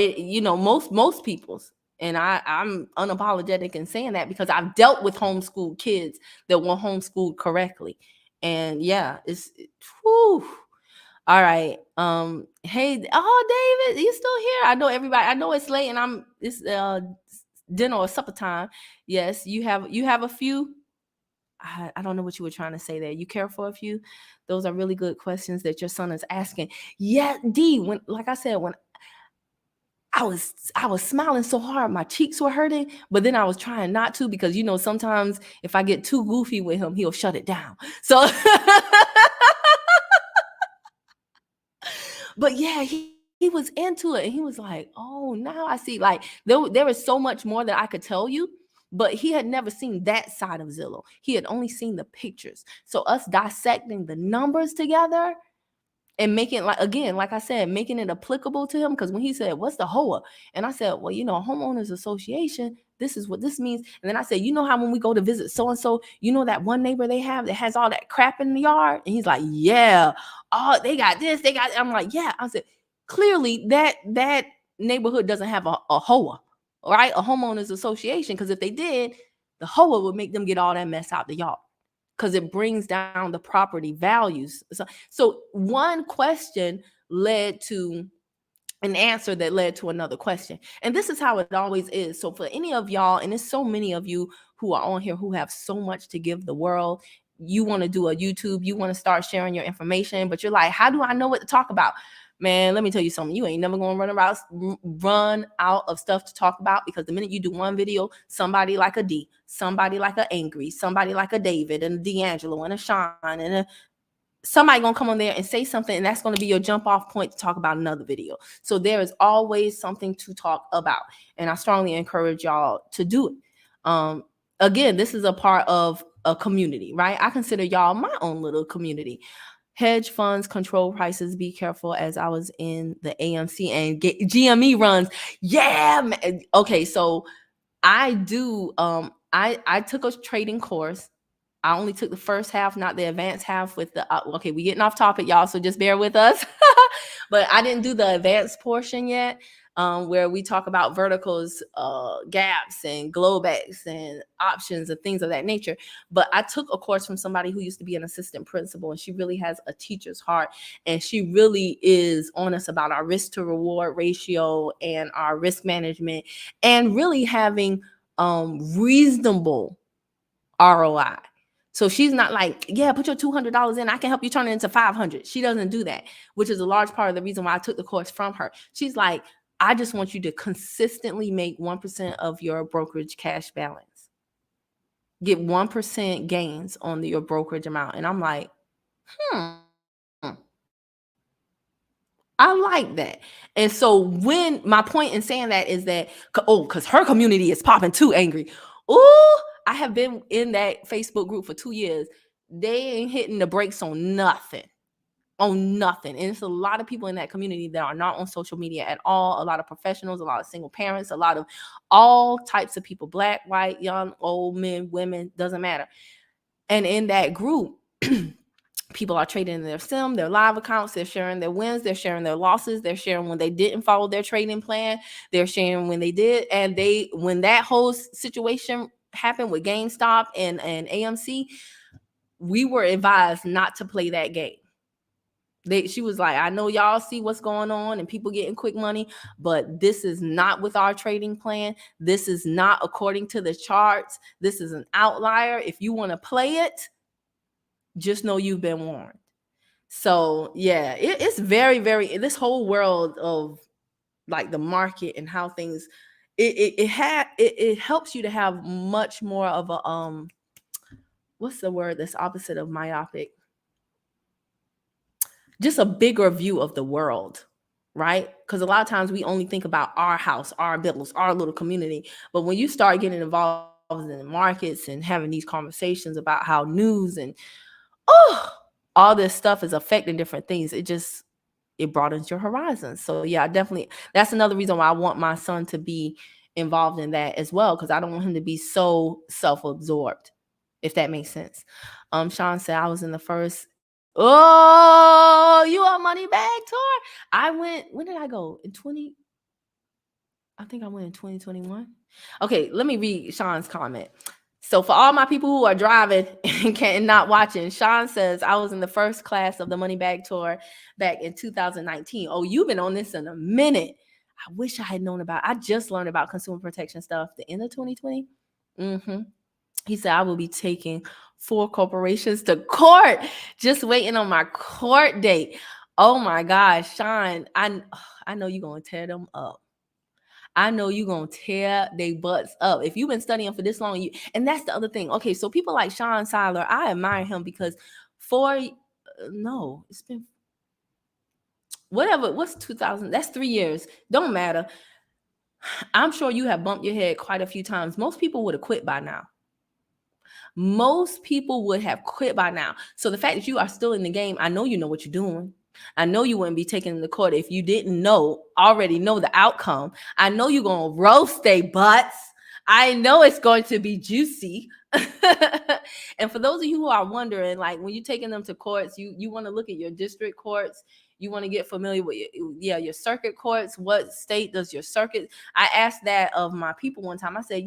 A: most people's. And I'm unapologetic in saying that because I've dealt with homeschooled kids that were homeschooled correctly. And yeah, whew. All right. Hey, David, you still here? I know everybody. I know it's late and it's dinner or supper time. Yes, you have a few. I don't know what you were trying to say there. You care for a few? Those are really good questions that your son is asking. Yeah, D, when I was smiling so hard, my cheeks were hurting, but then I was trying not to, because sometimes if I get too goofy with him, he'll shut it down. So but yeah, he was into it, and he was like, oh, now I see. Like there is so much more that I could tell you, but he had never seen that side of Zillow. He had only seen the pictures. So us dissecting the numbers together and making, like I said, making it applicable to him. Because when he said, what's the HOA? And I said, well, homeowners association, this is what this means. And then I said, how when we go to visit so-and-so, that one neighbor they have that has all that crap in the yard? And he's like, yeah, oh, they got this, they got, I'm like, yeah. I said, clearly that neighborhood doesn't have a HOA, right? A homeowners association. Because if they did, the HOA would make them get all that mess out the yard, because it brings down the property values. So one question led to an answer that led to another question. And this is how it always is. So for any of y'all, and there's so many of you who are on here who have so much to give the world, you want to do a YouTube, you want to start sharing your information, but you're like, how do I know what to talk about? Man, let me tell you something. You ain't never going to run out of stuff to talk about, because the minute you do one video, somebody like a D, somebody like a Angry, somebody like a David and a D'Angelo and a Sean and somebody going to come on there and say something, and that's going to be your jump off point to talk about another video. So there is always something to talk about, and I strongly encourage y'all to do it. Again, this is a part of a community, right? I consider y'all my own little community. Hedge funds control prices. Be careful. As I was in the AMC and GME runs. Yeah. Man. Okay. So I do. I took a trading course. I only took the first half, not the advanced half with the, okay, we getting off topic, y'all, so just bear with us. But I didn't do the advanced portion yet, where we talk about verticals, gaps and glowbacks and options and things of that nature. But I took a course from somebody who used to be an assistant principal, and she really has a teacher's heart, and she really is on us about our risk to reward ratio and our risk management, and really having reasonable ROI. So she's not like, yeah, put your $200 in, I can help you turn it into 500. She doesn't do that, which is a large part of the reason why I took the course from her. She's like, I just want you to consistently make 1% of your brokerage cash balance. Get 1% gains on your brokerage amount. And I'm like, I like that. And so when my point in saying that is that, because her community is popping too angry. Oh, I have been in that Facebook group for 2 years. They ain't hitting the brakes on nothing. On nothing. And it's a lot of people in that community that are not on social media at all. A lot of professionals, a lot of single parents, a lot of all types of people, black, white, young, old, men, women, doesn't matter. And in that group, people are trading their sim, their live accounts, they're sharing their wins, they're sharing their losses, they're sharing when they didn't follow their trading plan, they're sharing when they did. And when that whole situation happened with GameStop and AMC, we were advised not to play that game. She was like, I know y'all see what's going on and people getting quick money, but this is not with our trading plan. This is not according to the charts. This is an outlier. If you want to play it, just know you've been warned. So yeah, it's very, very, this whole world of like the market and how things, it helps you to have much more of a what's the word that's opposite of myopic? Just a bigger view of the world, right? Because a lot of times we only think about our house, our bills, our little community. But when you start getting involved in the markets and having these conversations about how news and all this stuff is affecting different things, it broadens your horizons. So yeah, definitely, that's another reason why I want my son to be involved in that as well, because I don't want him to be so self-absorbed, if that makes sense. Sean said I was in the first. Oh, you on Money Bag Tour? I went, when did I go? I think I went in 2021. Okay, let me read Sean's comment. So for all my people who are driving and not watching, Sean says, I was in the first class of the Money Bag Tour back in 2019. Oh, you've been on this in a minute. I wish I had known I just learned about consumer protection stuff the end of 2020. He said, I will be taking 4 corporations to court, just waiting on my court date. Oh my gosh, Sean, I know you're going to tear them up. I know you're going to tear their butts up. If you've been studying for this long, and that's the other thing. Okay, so people like Sean Seiler, I admire him because it's been whatever, what's 2000? That's 3 years. Don't matter. I'm sure you have bumped your head quite a few times. Most people would have quit by now. Most people would have quit by now. So the fact that you are still in the game, I know you know what you're doing. I know you wouldn't be taking them to court if you didn't already know the outcome. I know you're going to roast their butts. I know it's going to be juicy. And for those of you who are wondering, like when you're taking them to courts, you want to look at your district courts. You want to get familiar with your circuit courts. What state does your circuit? I asked that of my people one time. I said,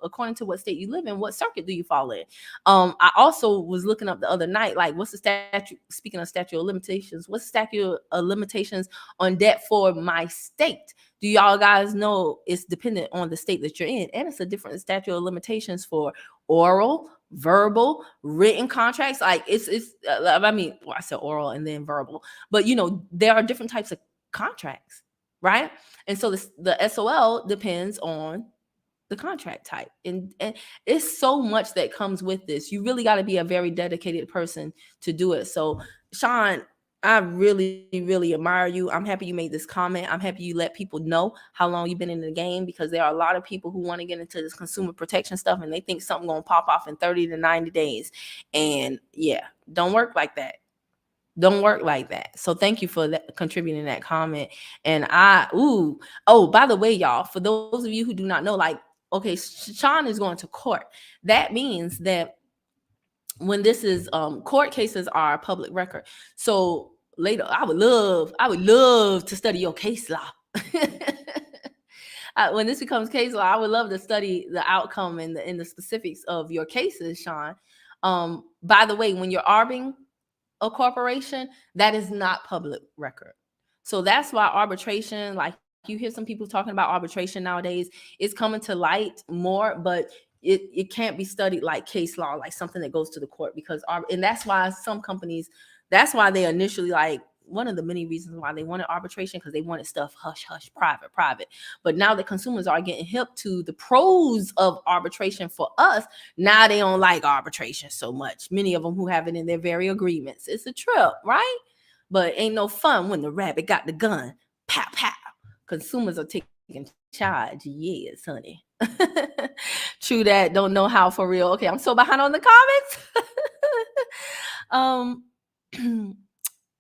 A: according to what state you live in, what circuit do you fall in? I also was looking up the other night, like what's the statute, speaking of statute of limitations, what's the statute of limitations on debt for my state? Do y'all guys know it's dependent on the state that you're in? And it's a different statute of limitations for oral, verbal, written contracts. Like I said oral and then verbal, but there are different types of contracts, right? And so the SOL depends on the contract type, and it's so much that comes with this. You really got to be a very dedicated person to do it. So Sean, I really, really admire you. I'm happy you made this comment. I'm happy you let people know how long you've been in the game, because there are a lot of people who want to get into this consumer protection stuff and they think something gonna pop off in 30 to 90 days. And yeah, don't work like that. Don't work like that. So thank you for contributing that comment. And by the way, y'all, for those of you who do not know, like, okay, Sean is going to court. That means that when this is court cases are public record. So later, I would love to study your case law. When this becomes case law, I would love to study the outcome and the specifics of your cases, Sean. By the way, when you're arbing a corporation, that is not public record. So that's why arbitration, like you hear some people talking about arbitration nowadays, is coming to light more, but it can't be studied like case law, like something that goes to the court, because and that's why some companies, that's why they initially, like, one of the many reasons why they wanted arbitration, because they wanted stuff hush hush, private. But now that consumers are getting hip to the pros of arbitration for us, now they don't like arbitration so much. Many of them who have it in their very agreements. It's a trip, right? But ain't no fun when the rabbit got the gun. Pow, pow. Consumers are taking charge. Yes, honey. True that. Don't know how for real. Okay, I'm so behind on the comments.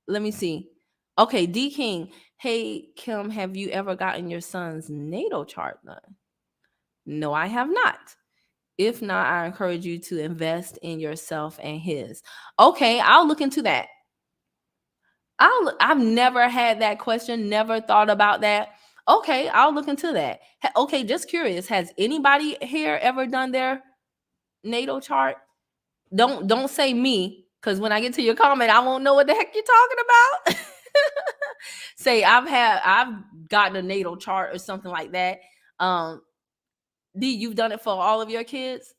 A: Let me see. Okay, D King. Hey, Kim, have you ever gotten your son's natal chart done? No, I have not. If not, I encourage you to invest in yourself and his. Okay, I'll look into that. I've never had that question, never thought about that. Okay, I'll look into that. Okay, just curious. Has anybody here ever done their natal chart? Don't say me, because when I get to your comment, I won't know what the heck you're talking about. Say I've gotten a natal chart or something like that. D, you've done it for all of your kids?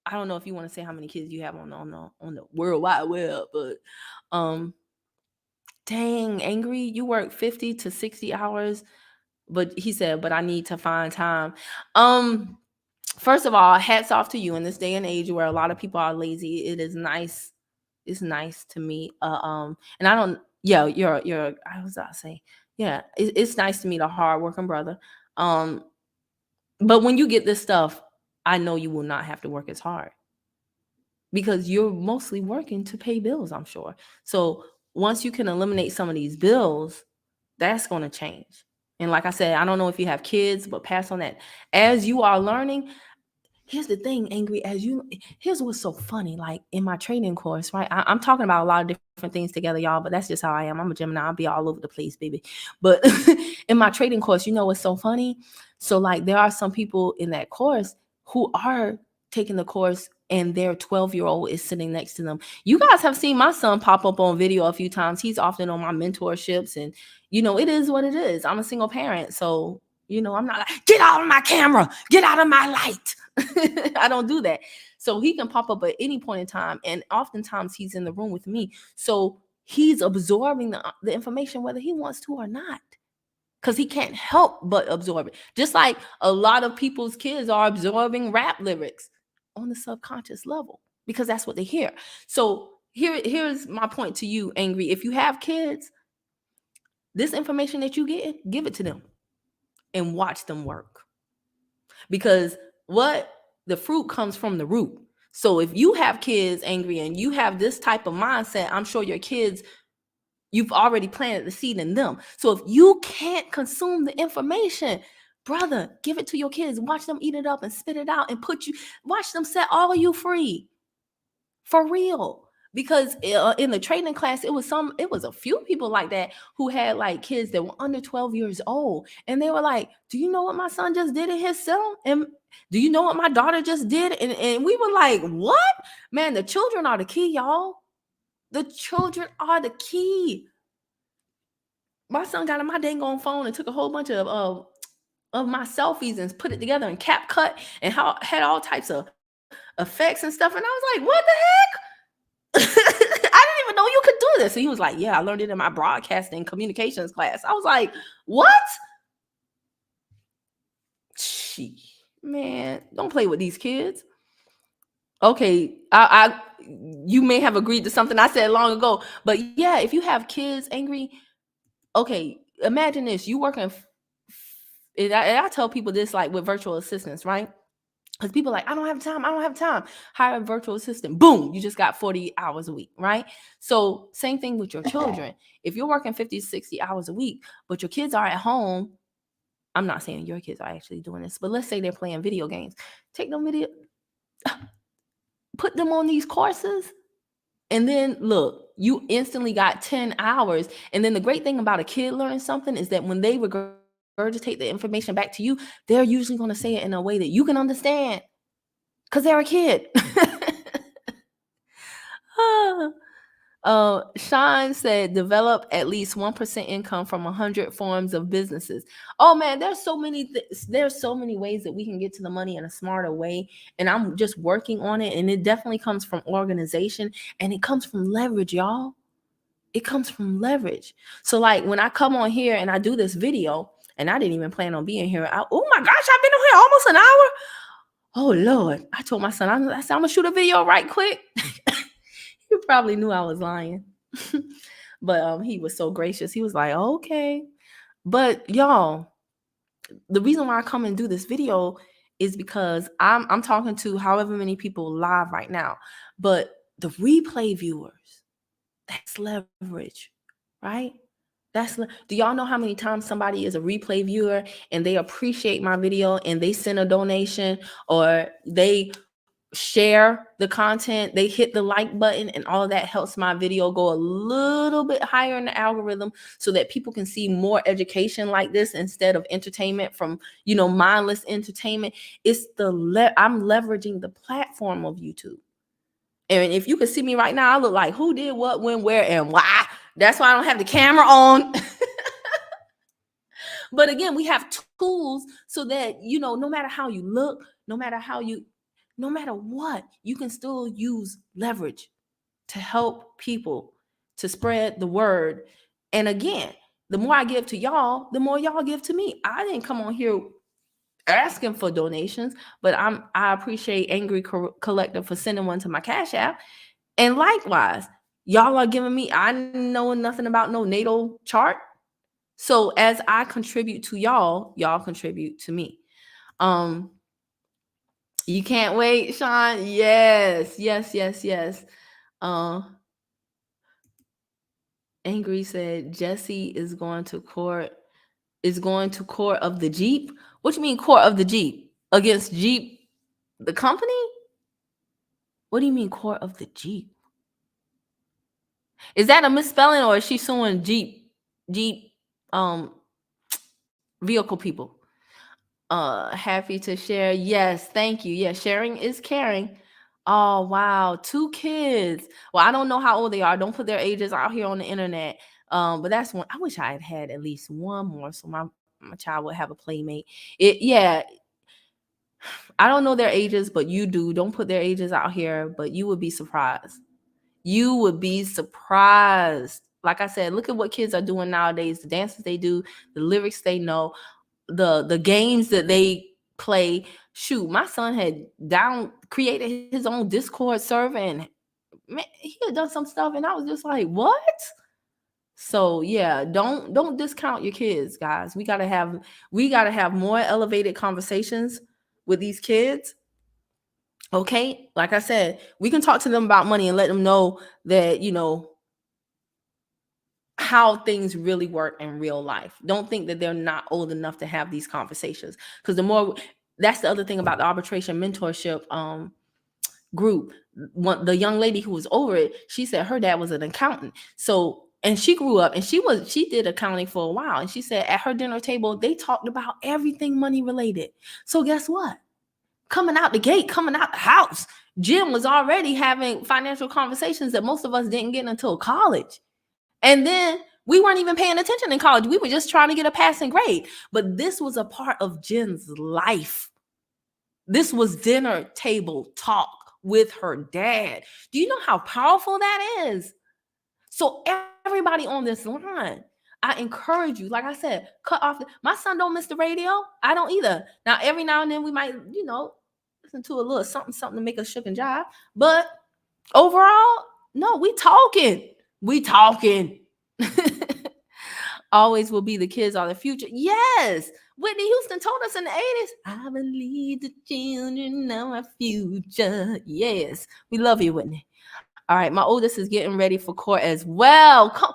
A: I don't know if you want to say how many kids you have on the World Wide Web, but dang, Angry, you work 50 to 60 hours, but he said, but I need to find time. First of all, hats off to you in this day and age where a lot of people are lazy. It is nice. It's nice to meet and I don't, yeah, you're I was about to say, yeah, it's nice to meet a hardworking brother. But when you get this stuff, I know you will not have to work as hard, because you're mostly working to pay bills, I'm sure. So once you can eliminate some of these bills, that's going to change. And like I said, I don't know if you have kids, but pass on that. As you are learning, here's the thing, Angry, here's what's so funny. Like in my training course, right? I'm talking about a lot of different things together, y'all, but that's just how I am. I'm a Gemini. I'll be all over the place, baby. But in my trading course, you know what's so funny? So like there are some people in that course who are taking the course and their 12-year-old is sitting next to them. You guys have seen my son pop up on video a few times. He's often on my mentorships, and it is what it is. I'm a single parent, so I'm not like, get out of my camera, get out of my light. I don't do that. So he can pop up at any point in time, and oftentimes he's in the room with me. So he's absorbing the information whether he wants to or not, because he can't help but absorb it. Just like a lot of people's kids are absorbing rap lyrics on the subconscious level, because that's what they hear. So here's my point to you, Angry. If you have kids, this information that you get, give it to them and watch them work. Because the fruit comes from the root. So if you have kids, Angry, and you have this type of mindset, I'm sure your kids, you've already planted the seed in them. So if you can't consume the information, brother, give it to your kids. Watch them eat it up and spit it out and watch them set all of you free. For real. Because in the training class, it was a few people like that who had like kids that were under 12 years old. And they were like, do you know what my son just did in his cell? And do you know what my daughter just did? And we were like, what? Man, the children are the key, y'all. The children are the key. My son got on my dang on phone and took a whole bunch of my selfies and put it together in CapCut and had all types of effects and stuff. And I was like, what the heck? I didn't even know you could do this. And he was like, yeah, I learned it in my broadcasting communications class. I was like, what? Man, don't play with these kids. Okay, you may have agreed to something I said long ago, but yeah, if you have kids, Angry, okay, imagine this. You working, and I tell people this, like with virtual assistants, right? Because people are like, I don't have time. Hire a virtual assistant. Boom, you just got 40 hours a week, right? So same thing with your children. If you're working 50, 60 hours a week, but your kids are at home, I'm not saying your kids are actually doing this, but let's say they're playing video games. Take them put them on these courses, and then look, you instantly got 10 hours. And then the great thing about a kid learning something is that when they regurgitate the information back to you, they're usually going to say it in a way that you can understand because they're a kid. Sean said, develop at least 1% income from 100 forms of businesses. Oh man, there's so many ways that we can get to the money in a smarter way. And I'm just working on it. And it definitely comes from organization, and it comes from leverage, y'all. It comes from leverage. So like when I come on here and I do this video, and I didn't even plan on being here. Oh my gosh, I've been on here almost an hour. Oh Lord. I told my son, I said, I'm gonna shoot a video right quick. He probably knew I was lying. But he was so gracious. He was like, okay. But y'all, the reason why I come and do this video is because I'm talking to however many people live right now. But the replay viewers, that's leverage, right? Do y'all know how many times somebody is a replay viewer and they appreciate my video and they send a donation, or they share the content, they hit the like button, and all of that helps my video go a little bit higher in the algorithm so that people can see more education like this instead of entertainment from, mindless entertainment. It's I'm leveraging the platform of YouTube. And if you can see me right now, I look like who did what, when, where, and why. That's why I don't have the camera on. But again, we have tools so that, no matter how you look, no matter what, you can still use leverage to help people, to spread the word. And again, the more I give to y'all, the more y'all give to me. I didn't come on here asking for donations, but I appreciate Angry Collector for sending one to my Cash App. And likewise, y'all are giving me, I know nothing about no natal chart. So as I contribute to y'all contribute to me. You can't wait, Sean. Yes. Angry said Jesse is going to court of the Jeep. What you mean court of the Jeep? Against Jeep, the company? What do you mean court of the Jeep? Is that a misspelling, or is she suing Jeep vehicle people? Happy to share. Yes, thank you. Yeah, sharing is caring. Oh wow, 2 kids. Well, I don't know how old they are. Don't put their ages out here on the internet. But that's one. I wish I had at least one more, so my child would have a playmate. I don't know their ages, but you do. Don't put their ages out here, but you would be surprised. You would be surprised. Like I said, look at what kids are doing nowadays. The dances they do, the lyrics they know, the games that they play. Shoot, my son had created his own Discord server, and man, he had done some stuff, and I was just like, what? So yeah, don't discount your kids, guys. We gotta have more elevated conversations with these kids. Okay, like I said, we can talk to them about money and let them know that how things really work in real life. Don't think that they're not old enough to have these conversations, because that's the other thing about the arbitration mentorship group. The young lady who was over it, she said her dad was an accountant. So, and she grew up and she did accounting for a while. And she said at her dinner table, they talked about everything money related. So guess what? Coming out the house, Jim was already having financial conversations that most of us didn't get until college. And then we weren't even paying attention in college. We were just trying to get a passing grade. But this was a part of Jen's life. This was dinner table talk with her dad. Do you know how powerful that is? So everybody on this line, I encourage you, like I said, cut off. My son don't miss the radio. I don't either. Now, every now and then we might, listen to a little something to make us shook and jive. But overall, no, we talking. Always will be the kids are the future. Yes. Whitney Houston told us in the 80s, I believe the children are our future. Yes. We love you, Whitney. All right. My oldest is getting ready for court as well. Come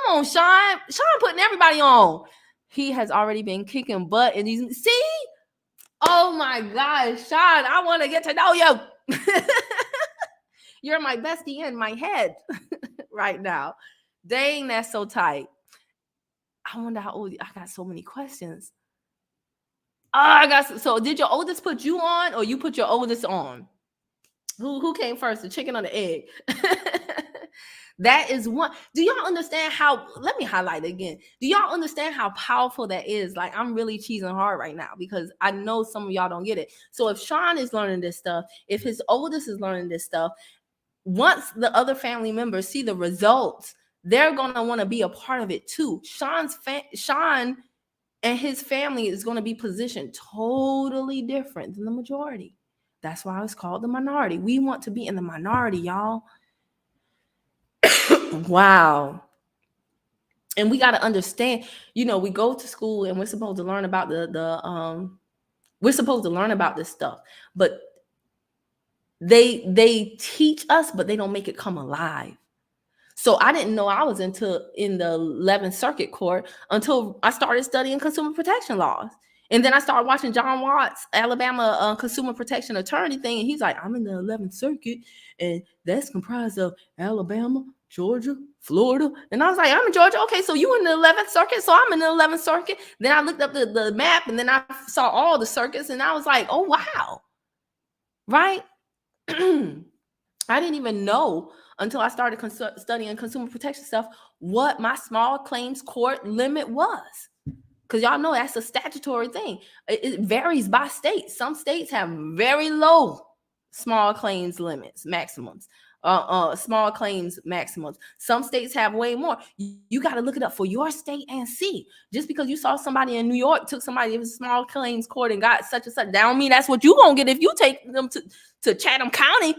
A: on, Sean. Sean putting everybody on. He has already been kicking butt in these. See? Oh my gosh, Sean, I want to get to know you. You're my bestie in my head right now. Dang, that's so tight. I wonder how old. I got so many questions. I got so. Did your oldest put you on, or you put your oldest on? Who came first, the chicken or the egg? That is one. Do y'all understand how? Let me highlight it again. Do y'all understand how powerful that is? Like, I'm really cheesing hard right now because I know some of y'all don't get it. So if Sean is learning this stuff, if his oldest is learning this stuff, once the other family members see the results, they're gonna want to be a part of it too. Sean and his family is going to be positioned totally different than the majority. That's why it's called the minority. We want to be in the minority, y'all. Wow. And we got to understand, we go to school and we're supposed to learn about we're supposed to learn about this stuff, but they teach us, but they don't make it come alive. So I didn't know I was in the 11th Circuit Court until I started studying consumer protection laws. And then I started watching John Watts, Alabama consumer protection attorney thing. And he's like, I'm in the 11th Circuit, and that's comprised of Alabama, Georgia, Florida. And I was like, I'm in Georgia. Okay, so you in the 11th Circuit, so I'm in the 11th Circuit. Then I looked up the map, and then I saw all the circuits, and I was like, oh, wow. Right? I didn't even know until I started studying consumer protection stuff what my small claims court limit was. Because y'all know that's a statutory thing. It varies by state. Some states have very low small claims limits, maximums. Small claims maximums. Some states have way more. You got to look it up for your state and see. Just because you saw somebody in New York took somebody to small claims court and got such and such, that don't mean that's what you gonna get if you take them to Chatham County,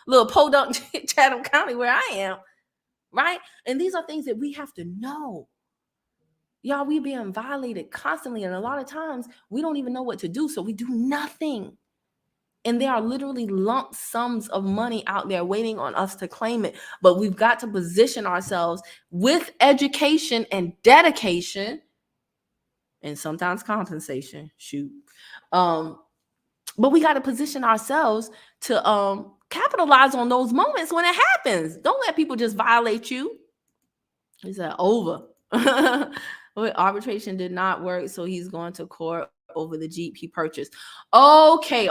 A: little podunk Chatham County where I am, right? And these are things that we have to know. Y'all, we being violated constantly, and a lot of times we don't even know what to do, so we do nothing. And there are literally lump sums of money out there waiting on us to claim it. But we've got to position ourselves with education and dedication, and sometimes compensation. But we got to position ourselves to capitalize on those moments when it happens. Don't let people just violate you. Is that over? Arbitration did not work, so he's going to court over the Jeep he purchased. Okay.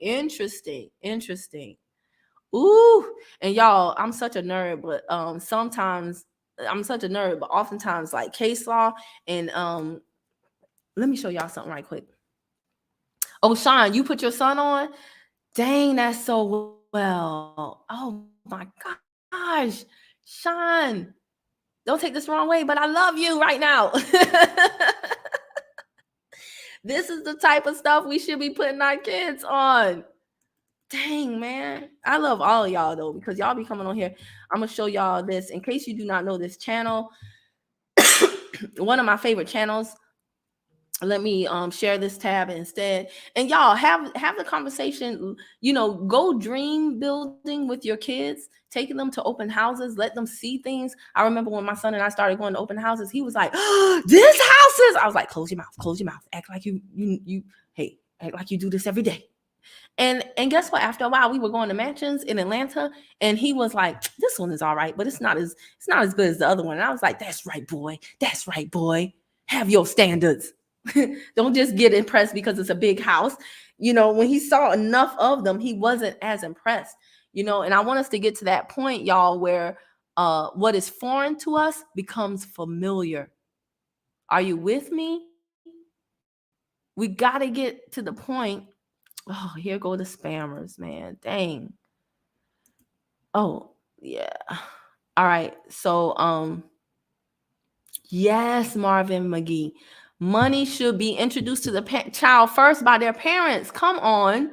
A: Interesting. Ooh, and y'all, I'm such a nerd, but sometimes I'm such a nerd, but oftentimes like case law and let me show y'all something right quick. Oh, Sean, you put your son on? Dang, that's so well. Oh my gosh, Sean. Don't take this the wrong way, but I love you right now. This is the type of stuff we should be putting our kids on. Dang, man. I love all of y'all, though, because y'all be coming on here. I'm going to show y'all this. In case you do not know this channel, one of my favorite channels. Let me share this tab instead. And y'all have the conversation, go dream building with your kids, taking them to open houses, let them see things. I remember when my son and I started going to open houses, he was like, oh, this house is, I was like, close your mouth, act like you act like you do this every day. And guess what? After a while, we were going to mansions in Atlanta, and he was like, this one is all right, but it's not as good as the other one. And I was like, that's right, boy. Have your standards. Don't just get impressed because it's a big house. When he saw enough of them, he wasn't as impressed. And I want us to get to that point, y'all, where what is foreign to us becomes familiar. Are you with me? We got to get to the point. Oh, here go the spammers, man. Dang. Oh, yeah. All right. So, yes, Marvin McGee. Money should be introduced to the child first by their parents. Come on.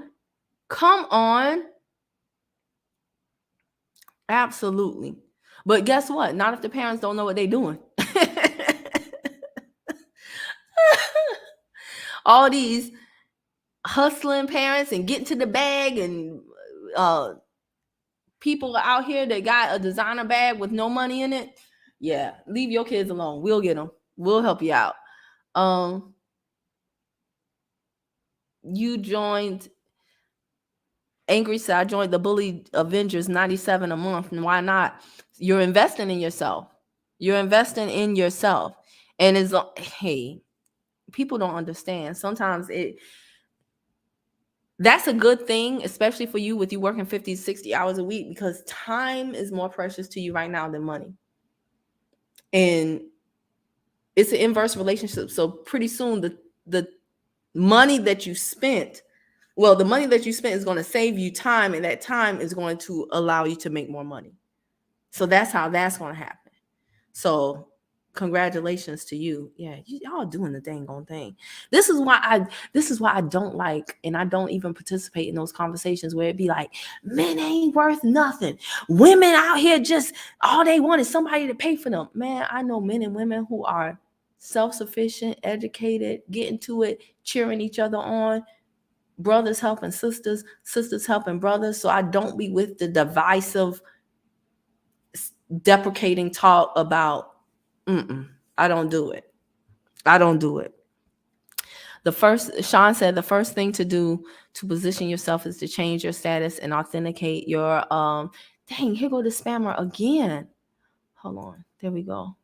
A: Absolutely. But guess what? Not if the parents don't know what they're doing. All these hustling parents and getting to the bag, and people out here that got a designer bag with no money in it. Yeah, leave your kids alone. We'll get them. We'll help you out. You joined Angry said, I joined the Bully Avengers 97 a month. And why not? You're investing in yourself. You're investing in yourself. And it's, hey, people don't understand. Sometimes that's a good thing, especially for you with you working 50, 60 hours a week, because time is more precious to you right now than money. And it's an inverse relationship. So pretty soon the money that you spent, the money that you spent is going to save you time, and that time is going to allow you to make more money. So that's how that's going to happen. So congratulations to you. Yeah, y'all doing the dang on thing. This is why I don't like, and I don't even participate in those conversations where it be like, men ain't worth nothing. Women out here just all they want is somebody to pay for them. Man, I know men and women who are self-sufficient, educated, getting to it, cheering each other on, brothers helping sisters, sisters helping brothers. So I don't be with the divisive, deprecating talk about, I don't do it. I don't do it. Sean said the first thing to do to position yourself is to change your status and authenticate your, dang, here go the spammer again. Hold on. There we go.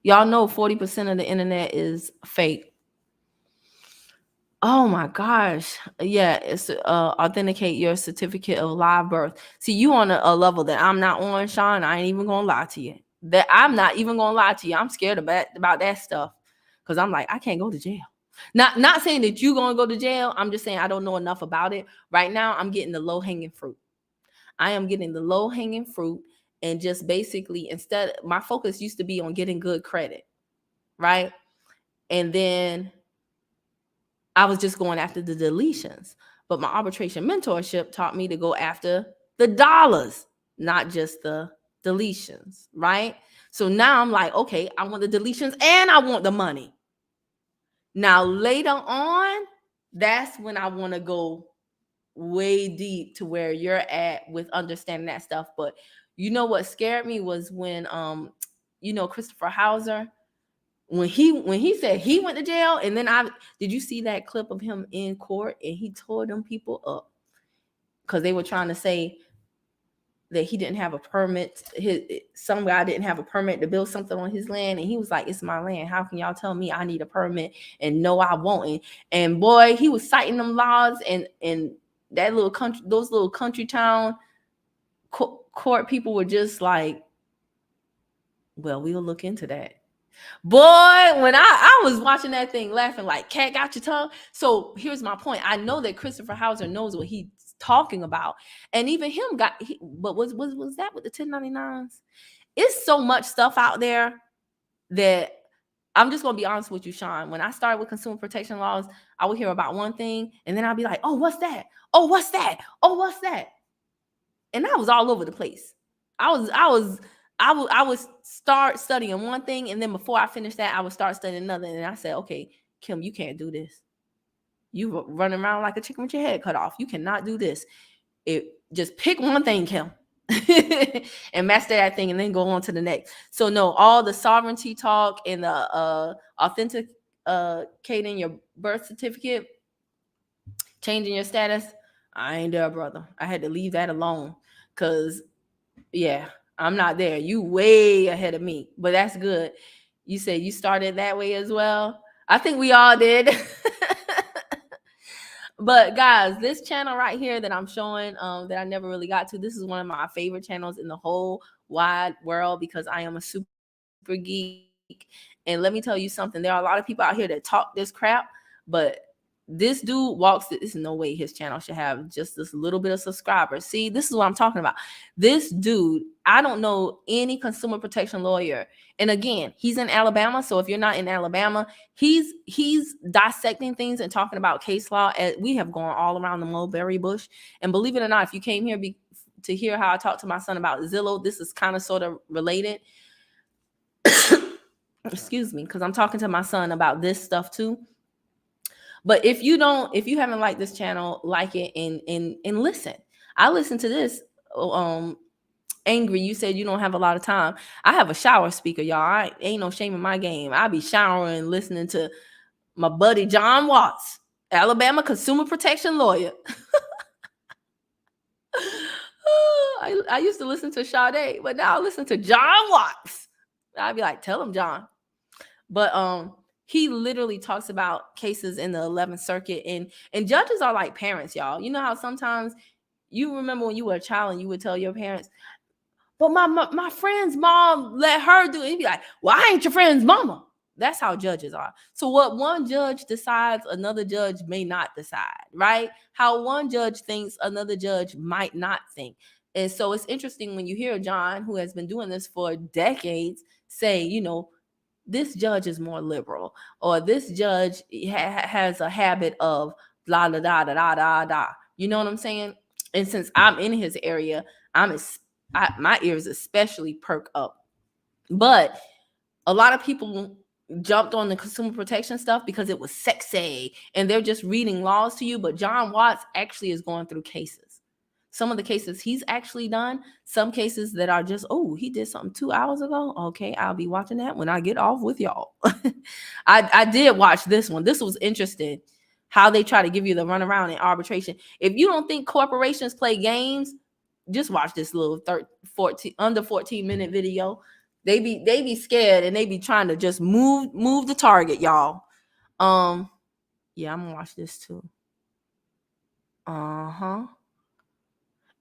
A: Y'all know 40% of the internet is fake. Oh my gosh. Yeah, it's authenticate your certificate of live birth. See, you on a level that I'm not on, Sean. I ain't even gonna lie to you. I'm not even gonna lie to you. I'm scared about that stuff. Because I'm like, I can't go to jail. Not saying that you're gonna go to jail. I'm just saying I don't know enough about it. Right now, I'm getting the low-hanging fruit. I am getting the low-hanging fruit, and just basically, instead, my focus used to be on getting good credit, right? And then I was just going after the deletions. But my arbitration mentorship taught me to go after the dollars, not just the deletions, right? So now I'm like, okay, I want the deletions and I want the money. Now, later on, that's when I want to go way deep to where you're at with understanding that stuff. But you know what scared me was when, Christopher Hauser, when he said he went to jail, and then did you see that clip of him in court and he tore them people up because they were trying to say that he didn't have a permit. Some guy didn't have a permit to build something on his land, and he was like, it's my land, how can y'all tell me I need a permit? And no, I won't. And boy, he was citing them laws, and that little country, those little country town court people were just like, well, we'll look into that. Boy, when I was watching that thing laughing like, cat got your tongue. So here's my point. I know that Christopher Hauser knows what he's talking about. And even him but was that with the 1099s? It's so much stuff out there that I'm just going to be honest with you, Sean. When I started with consumer protection laws, I would hear about one thing and then I'll be like, oh, what's that? Oh, what's that? Oh, what's that? And I was all over the place. I would start studying one thing, and then before I finished that, I would start studying another. And I said, okay, Kim, you can't do this. You running around like a chicken with your head cut off. You cannot do this. Just pick one thing, Kim, and master that thing, and then go on to the next. So no, all the sovereignty talk and the authenticating your birth certificate, changing your status, I ain't there, brother. I had to leave that alone because, yeah, I'm not there. You way ahead of me, but that's good. You said you started that way as well. I think we all did. But guys, this channel right here that I'm showing, that I never really got to, this is one of my favorite channels in the whole wide world because I am a super geek. And let me tell you something. There are a lot of people out here that talk this crap, but this dude there's no way his channel should have just this little bit of subscribers. See, this is what I'm talking about. This dude, I don't know any consumer protection lawyer. And again, he's in Alabama. So if you're not in Alabama, he's dissecting things and talking about case law. We have gone all around the mulberry bush. And believe it or not, if you came here to hear how I talked to my son about Zillow, this is kind of sort of related. Excuse me, because I'm talking to my son about this stuff too. But if you haven't liked this channel, like it and listen. I listen to this. Angry, you said you don't have a lot of time. I have a shower speaker, y'all. Ain't no shame in my game. I be showering, listening to my buddy John Watts, Alabama consumer protection lawyer. I used to listen to Sade, but now I listen to John Watts. I'd be like, tell him, John. But he literally talks about cases in the 11th Circuit, and judges are like parents, y'all. You know how sometimes you remember when you were a child and you would tell your parents, but my friend's mom let her do it. He'd be like, well, I ain't your friend's mama. That's how judges are. So what one judge decides, another judge may not decide, right? How one judge thinks, another judge might not think. And so it's interesting when you hear John, who has been doing this for decades, say, this judge is more liberal, or this judge has a habit of la da da da da da da. You know what I'm saying? And since I'm in his area, my ears especially perk up. But a lot of people jumped on the consumer protection stuff because it was sexy and they're just reading laws to you. But John Watts actually is going through cases. Some of the cases he's actually done, some cases that are just, oh, he did something 2 hours ago. Okay, I'll be watching that when I get off with y'all. I did watch this one. This was interesting, how they try to give you the runaround in arbitration. If you don't think corporations play games, just watch this little 14-minute video. They be scared and they be trying to just move the target, y'all. Yeah, I'm gonna watch this too.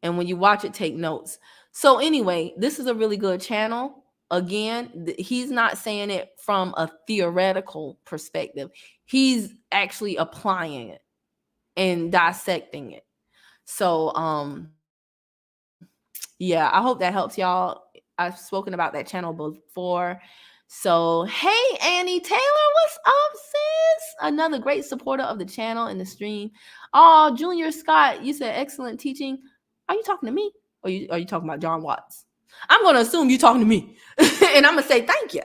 A: And when you watch it, take notes. So anyway, this is a really good channel. Again, he's not saying it from a theoretical perspective. He's actually applying it and dissecting it. So yeah, I hope that helps y'all. I've spoken about that channel before. So, hey, Annie Taylor, what's up, sis? Another great supporter of the channel and the stream. Oh, Junior Scott, you said excellent teaching. Are you talking to me? Or are you talking about John Watts? I'm going to assume you're talking to me. And I'm going to say thank you.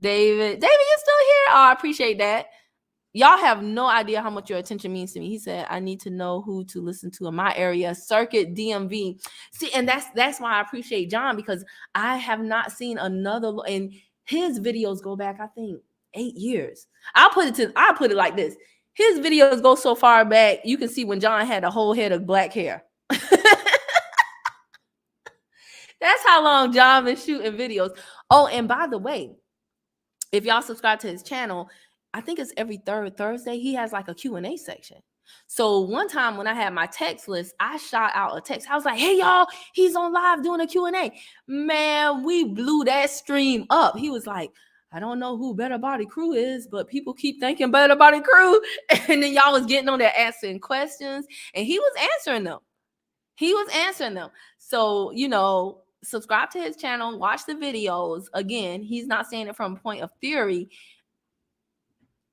A: David, you still here? Oh, I appreciate that. Y'all have no idea how much your attention means to me. He said, I need to know who to listen to in my area, Circuit DMV. See, and that's why I appreciate John, because I have not seen another, and his videos go back, I think, 8 years. I'll put it like this. His videos go so far back, you can see when John had a whole head of black hair. That's how long John been shooting videos. Oh, and by the way, if y'all subscribe to his channel, I think it's every third Thursday, he has like a Q&A section. So one time when I had my text list, I shot out a text. I was like, hey, y'all, he's on live doing a Q&A. Man, we blew that stream up. He was like, I don't know who BetterBodyCrew is, but people keep thinking BetterBodyCrew. And then y'all was getting on there asking questions, and he was answering them. So, subscribe to his channel, watch the videos. Again, he's not saying it from a point of theory.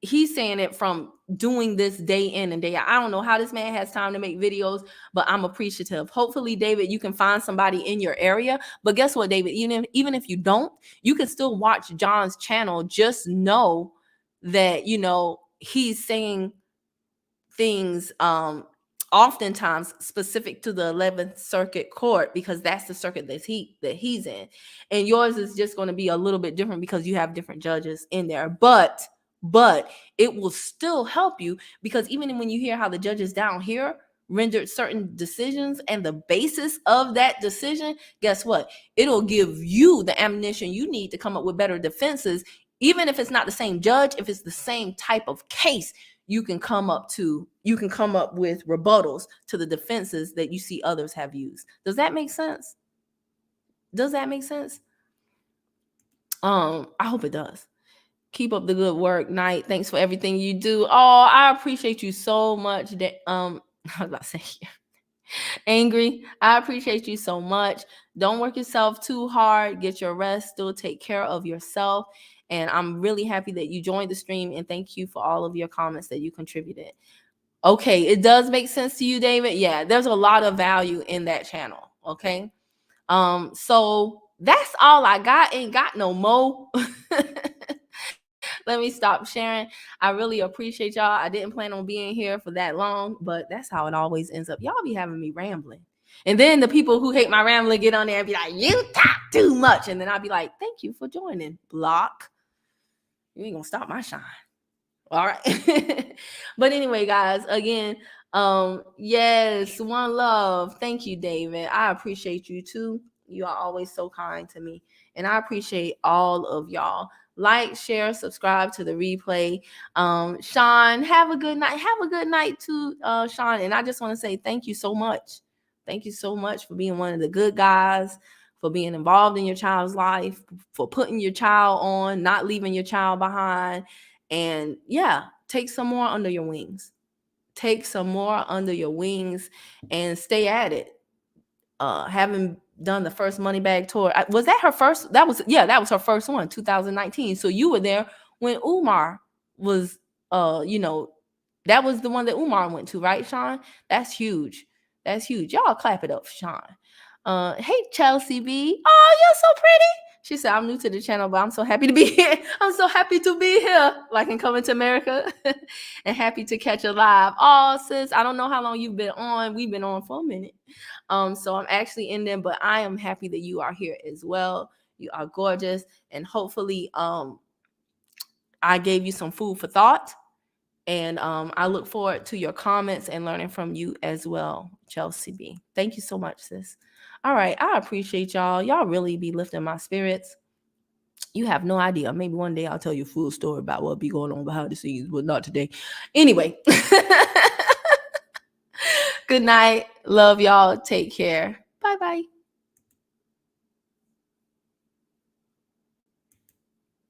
A: He's saying it from doing this day in and day out. I don't know how this man has time to make videos, but I'm appreciative. Hopefully, David, you can find somebody in your area. But guess what, David? Even if you don't, you can still watch John's channel. Just know that, he's saying things oftentimes specific to the 11th Circuit Court, because that's the circuit that he's in. And yours is just going to be a little bit different because you have different judges in there. But it will still help you, because even when you hear how the judges down here rendered certain decisions and the basis of that decision, guess what? It'll give you the ammunition you need to come up with better defenses. Even if it's not the same judge, if it's the same type of case, you can come up with rebuttals to the defenses that you see others have used. Does that make sense? I hope it does. Keep up the good work, Knight. Thanks for everything you do. Oh, I appreciate you so much. I was about to say Angry, I appreciate you so much. Don't work yourself too hard. Get your rest. Still take care of yourself. And I'm really happy that you joined the stream, and thank you for all of your comments that you contributed. Okay, it does make sense to you, David. Yeah, there's a lot of value in that channel. Okay. So that's all I got. Ain't got no more. Let me stop sharing. I really appreciate y'all. I didn't plan on being here for that long, but that's how it always ends up. Y'all be having me rambling. And then the people who hate my rambling get on there and be like, you talk too much. And then I'll be like, thank you for joining. Block. You ain't gonna stop my shine. All right. But anyway, guys, again, Yes, one love. Thank you, David. I appreciate you too. You are always so kind to me. And I appreciate all of y'all. Like, share, subscribe to the replay. Sean, have a good night. Have a good night too, Sean. And I just want to say thank you so much. Thank you so much for being one of the good guys, for being involved in your child's life, for putting your child on, not leaving your child behind. And yeah, take some more under your wings. Take some more under your wings and stay at it. Having done the first money bag tour, was that her first? That was her first one, 2019. So you were there when Umar was, that was the one that Umar went to, right, Sean? That's huge. That's huge. Y'all clap it up for Sean. Hey, Chelsea B. Oh, you're so pretty. She said, I'm new to the channel, but I'm so happy to be here. I'm so happy to be here, like in Coming to America, and happy to catch a live. Oh, sis, I don't know how long you've been on. We've been on for a minute. So I'm actually in there, but I am happy that you are here as well. You are gorgeous. And hopefully, I gave you some food for thought. And I look forward to your comments and learning from you as well, Chelsea B. Thank you so much, sis. All right. I appreciate y'all. Y'all really be lifting my spirits. You have no idea. Maybe one day I'll tell you a full story about what be going on behind the scenes, but not today. Anyway. Good night. Love y'all. Take care. Bye-bye.